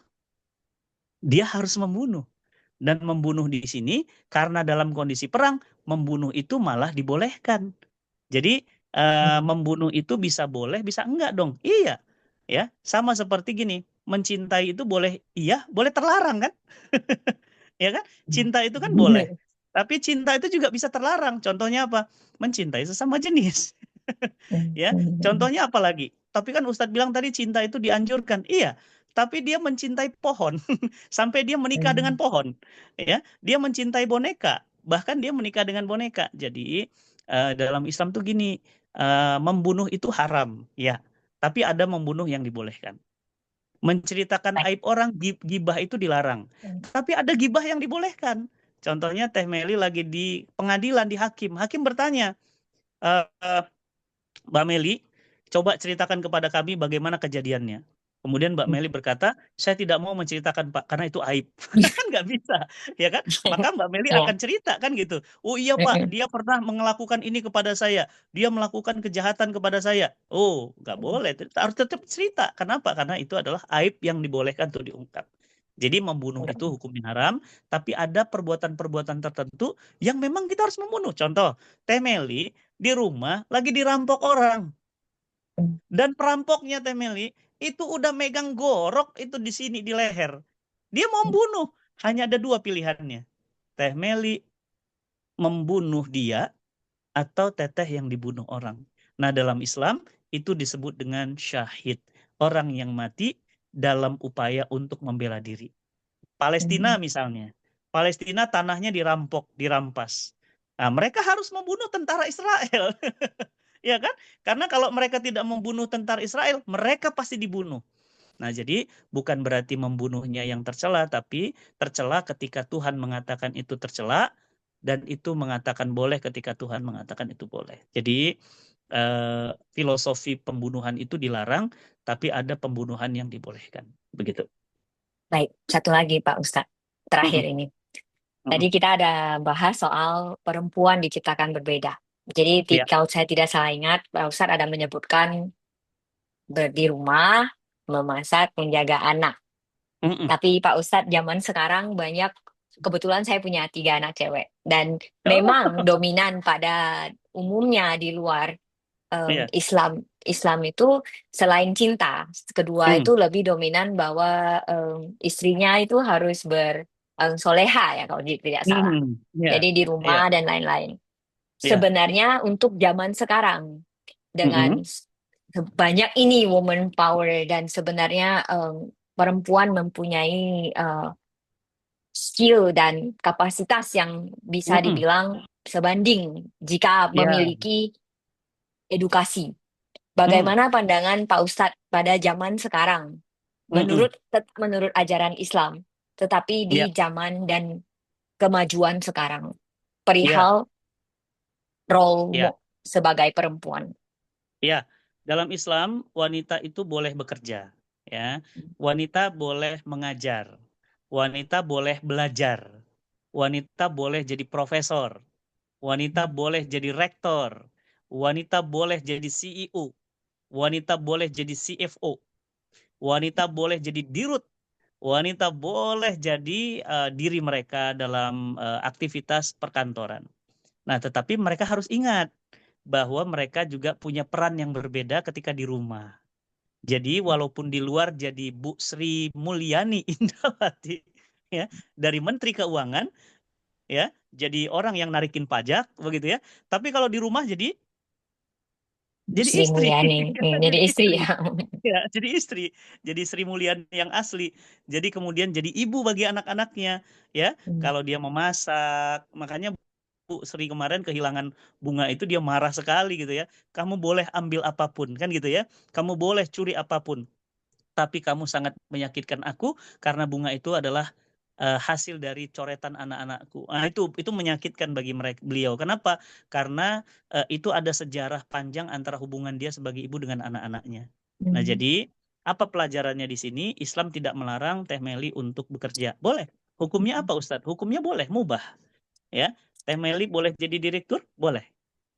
dia harus membunuh. Dan membunuh di sini karena dalam kondisi perang, membunuh itu malah dibolehkan. Jadi membunuh itu bisa boleh, bisa enggak dong. Iya. Ya, sama seperti gini, mencintai itu boleh iya, boleh terlarang kan? Ya kan? Cinta itu kan boleh. Tapi cinta itu juga bisa terlarang. Contohnya apa? Mencintai sesama jenis. Ya, contohnya apa lagi? Tapi kan Ustadz bilang tadi cinta itu dianjurkan. Iya, tapi dia mencintai pohon sampai dia menikah dengan pohon. Ya, dia mencintai boneka, bahkan dia menikah dengan boneka. Jadi dalam Islam tuh gini, membunuh itu haram, ya. Tapi ada membunuh yang dibolehkan. Menceritakan aib orang, gibah itu dilarang. Tapi ada gibah yang dibolehkan. Contohnya Teh Meli lagi di pengadilan, di hakim. Hakim bertanya, Mbak Meli, coba ceritakan kepada kami bagaimana kejadiannya. Kemudian Mbak Meli berkata, saya tidak mau menceritakan Pak, karena itu aib. Kan nggak bisa, ya kan? Maka Mbak Meli akan cerita kan gitu. Oh iya Pak, dia pernah melakukan ini kepada saya. Dia melakukan kejahatan kepada saya. Oh, nggak boleh. Harus tetap cerita. Kenapa? Karena itu adalah aib yang dibolehkan untuk diungkap. Jadi membunuh itu hukumnya haram, tapi ada perbuatan-perbuatan tertentu yang memang kita harus membunuh. Contoh, Teh Meli di rumah lagi dirampok orang. Dan perampoknya Teh Meli itu udah megang gorok itu di sini di leher. Dia mau membunuh. Hanya ada dua pilihannya. Teh Meli membunuh dia atau teteh yang dibunuh orang. Nah, dalam Islam itu disebut dengan syahid. Orang yang mati dalam upaya untuk membela diri. Palestina misalnya. Palestina tanahnya dirampok, dirampas. Nah, mereka harus membunuh tentara Israel. Ya kan? Karena kalau mereka tidak membunuh tentara Israel, mereka pasti dibunuh. Nah, jadi bukan berarti membunuhnya yang tercela, tapi tercela ketika Tuhan mengatakan itu tercela, dan itu mengatakan boleh ketika Tuhan mengatakan itu boleh. Jadi filosofi pembunuhan itu dilarang, tapi ada pembunuhan yang dibolehkan. Begitu.
Baik, satu lagi Pak Ustadz, terakhir ini. Tadi kita ada bahas soal perempuan diciptakan berbeda. Jadi kalau saya tidak salah ingat, Pak Ustadz ada menyebutkan di rumah, memasak, menjaga anak. Tapi Pak Ustadz zaman sekarang banyak, kebetulan saya punya 3 anak cewek. Dan memang dominan pada umumnya di luar Islam itu selain cinta, kedua itu lebih dominan bahwa istrinya itu harus soleha ya kalau tidak salah. Jadi di rumah dan lain-lain. Sebenarnya untuk zaman sekarang dengan banyak ini woman power dan sebenarnya perempuan mempunyai skill dan kapasitas yang bisa
Mm-mm.
dibilang sebanding jika
Ya.
memiliki edukasi.
Mm.
Bagaimana pandangan Pak Ustadz pada zaman sekarang
Mm-mm.
menurut ajaran Islam, tetapi
Ya.
di zaman dan kemajuan sekarang
Ya.
perihal role
Ya.
sebagai perempuan?
Ya, dalam Islam wanita itu boleh bekerja, ya. Wanita boleh mengajar, wanita boleh belajar, wanita boleh jadi profesor, wanita boleh jadi rektor, wanita boleh jadi CEO, wanita boleh jadi CFO, wanita boleh jadi dirut, wanita boleh jadi diri mereka dalam aktivitas perkantoran. Nah, tetapi mereka harus ingat bahwa mereka juga punya peran yang berbeda ketika di rumah. Jadi walaupun di luar jadi Bu Sri Mulyani Indrawati, ya, dari Menteri Keuangan, ya, jadi orang yang narikin pajak, begitu ya. Tapi kalau di rumah jadi
Sri
istri,
Mulyani,
ya,
jadi
jadi
istri
istri,
ya.
ya, jadi istri, jadi Sri Mulyani yang asli. Jadi kemudian jadi ibu bagi anak-anaknya, ya. Kalau dia memasak, makanya Bu Sri kemarin kehilangan bunga itu dia marah sekali gitu ya. Kamu boleh ambil apapun kan gitu ya. Kamu boleh curi apapun. Tapi kamu sangat menyakitkan aku karena bunga itu adalah hasil dari coretan anak-anakku. Nah, itu menyakitkan bagi beliau. Kenapa? Karena itu ada sejarah panjang antara hubungan dia sebagai ibu dengan anak-anaknya. Nah, jadi apa pelajarannya di sini? Islam tidak melarang Teh Meli untuk bekerja. Boleh. Hukumnya apa, Ustadz? Hukumnya boleh, mubah. Ya, Teh Meli boleh jadi direktur? Boleh.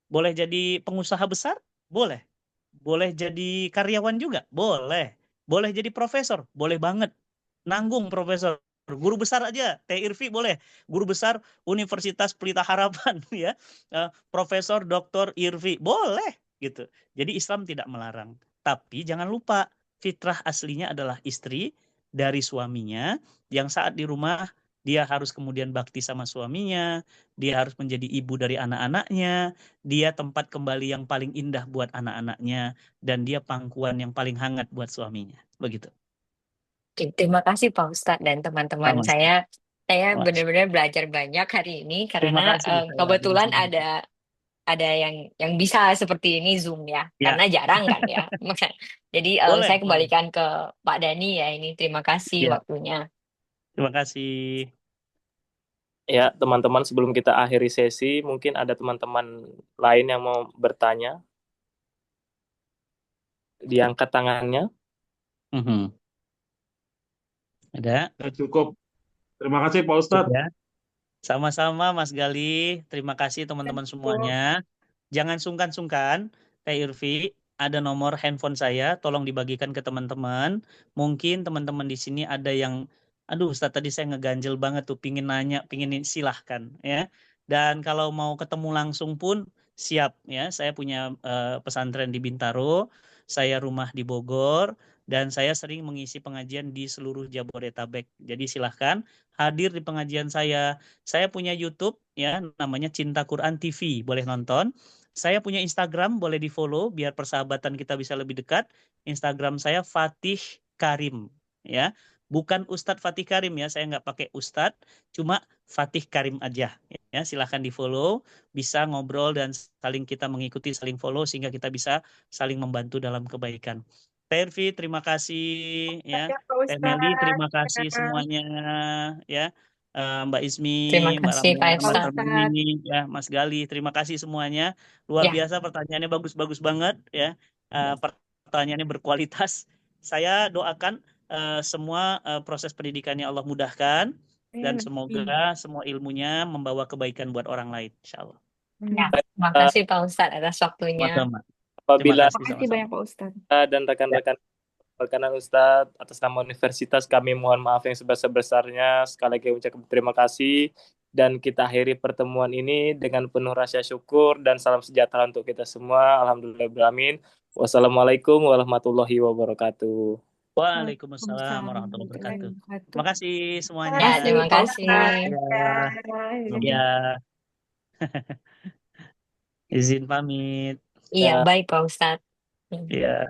Boleh jadi pengusaha besar? Boleh. Boleh jadi karyawan juga? Boleh. Boleh jadi profesor? Boleh banget. Nanggung profesor. Guru besar aja, Teh Irvi boleh. Guru besar Universitas Pelita Harapan ya. Profesor Dr. Irvi boleh gitu. Jadi Islam tidak melarang. Tapi jangan lupa fitrah aslinya adalah istri dari suaminya yang saat di rumah dia harus kemudian bakti sama suaminya, dia harus menjadi ibu dari anak-anaknya, dia tempat kembali yang paling indah buat anak-anaknya, dan dia pangkuan yang paling hangat buat suaminya. Begitu.
Oke, terima kasih Pak Ustadz dan teman-teman
Sama.
saya. Saya
Wah,
benar-benar belajar banyak hari ini
terima
karena
kasih.
kebetulan ada yang bisa seperti ini Zoom ya,
Ya,
karena jarang kan ya. Jadi
boleh.
saya kembalikan ke Pak Dani ya ini. Terima kasih
Ya,
waktunya.
terima kasih.
Ya, teman-teman, sebelum kita akhiri sesi, mungkin ada teman-teman lain yang mau bertanya. Diangkat tangannya.
Ada?
Cukup. Terima kasih Pak Ustadz.
Ya. Sama-sama Mas Gali. Terima kasih teman-teman semuanya. Jangan sungkan-sungkan. Teh Irvi, ada nomor handphone saya. Tolong dibagikan ke teman-teman. Mungkin teman-teman di sini ada yang, aduh Ustadz tadi saya ngeganjel banget tuh. Pingin nanya, pingin silahkan. Ya. Dan kalau mau ketemu langsung pun siap. Ya. Saya punya pesantren di Bintaro. Saya rumah di Bogor. Dan saya sering mengisi pengajian di seluruh Jabodetabek. Jadi silahkan hadir di pengajian saya. Saya punya YouTube ya, namanya Cinta Quran TV, boleh nonton. Saya punya Instagram, boleh di-follow biar persahabatan kita bisa lebih dekat. Instagram saya Fatih Karim ya. Bukan Ustadz Fatih Karim ya, saya nggak pakai Ustadz, cuma Fatih Karim aja. Ya, silahkan di-follow, bisa ngobrol dan saling kita mengikuti, saling follow sehingga kita bisa saling membantu dalam kebaikan. Tervi, terima kasih ya. Teh Meli, terima kasih semuanya ya. Mbak Ismi,
Terima
Mbak
kasih Pak
Ramya, Mas
Ustadz.
Armini, ya, Mas Gali, terima kasih semuanya. Luar
Ya.
biasa pertanyaannya bagus-bagus banget ya. Pertanyaannya berkualitas. Saya doakan semua proses pendidikannya Allah mudahkan dan semoga semua ilmunya membawa kebaikan buat orang lain, insya Allah.
Ya. Terima kasih Pak Ustadz atas waktunya.
Sama-sama.
Apabila
Terima kasih
banyak Pak Ustadz.
dan rekan-rekan perkenan Ustadz, atas nama universitas kami mohon maaf yang sebesar-besarnya. Sekali lagi ucapkan terima kasih. Dan kita akhiri pertemuan ini dengan penuh rasa syukur dan salam sejahtera untuk kita semua. Alhamdulillahirrahmanirrahim. Wassalamualaikum warahmatullahi wabarakatuh.
Waalaikumsalam warahmatullahi wabarakatuh. Terima kasih semuanya.
Ya, terima kasih.
Ya. Izin pamit.
Iya, baik Pak Ustadz.
Ya.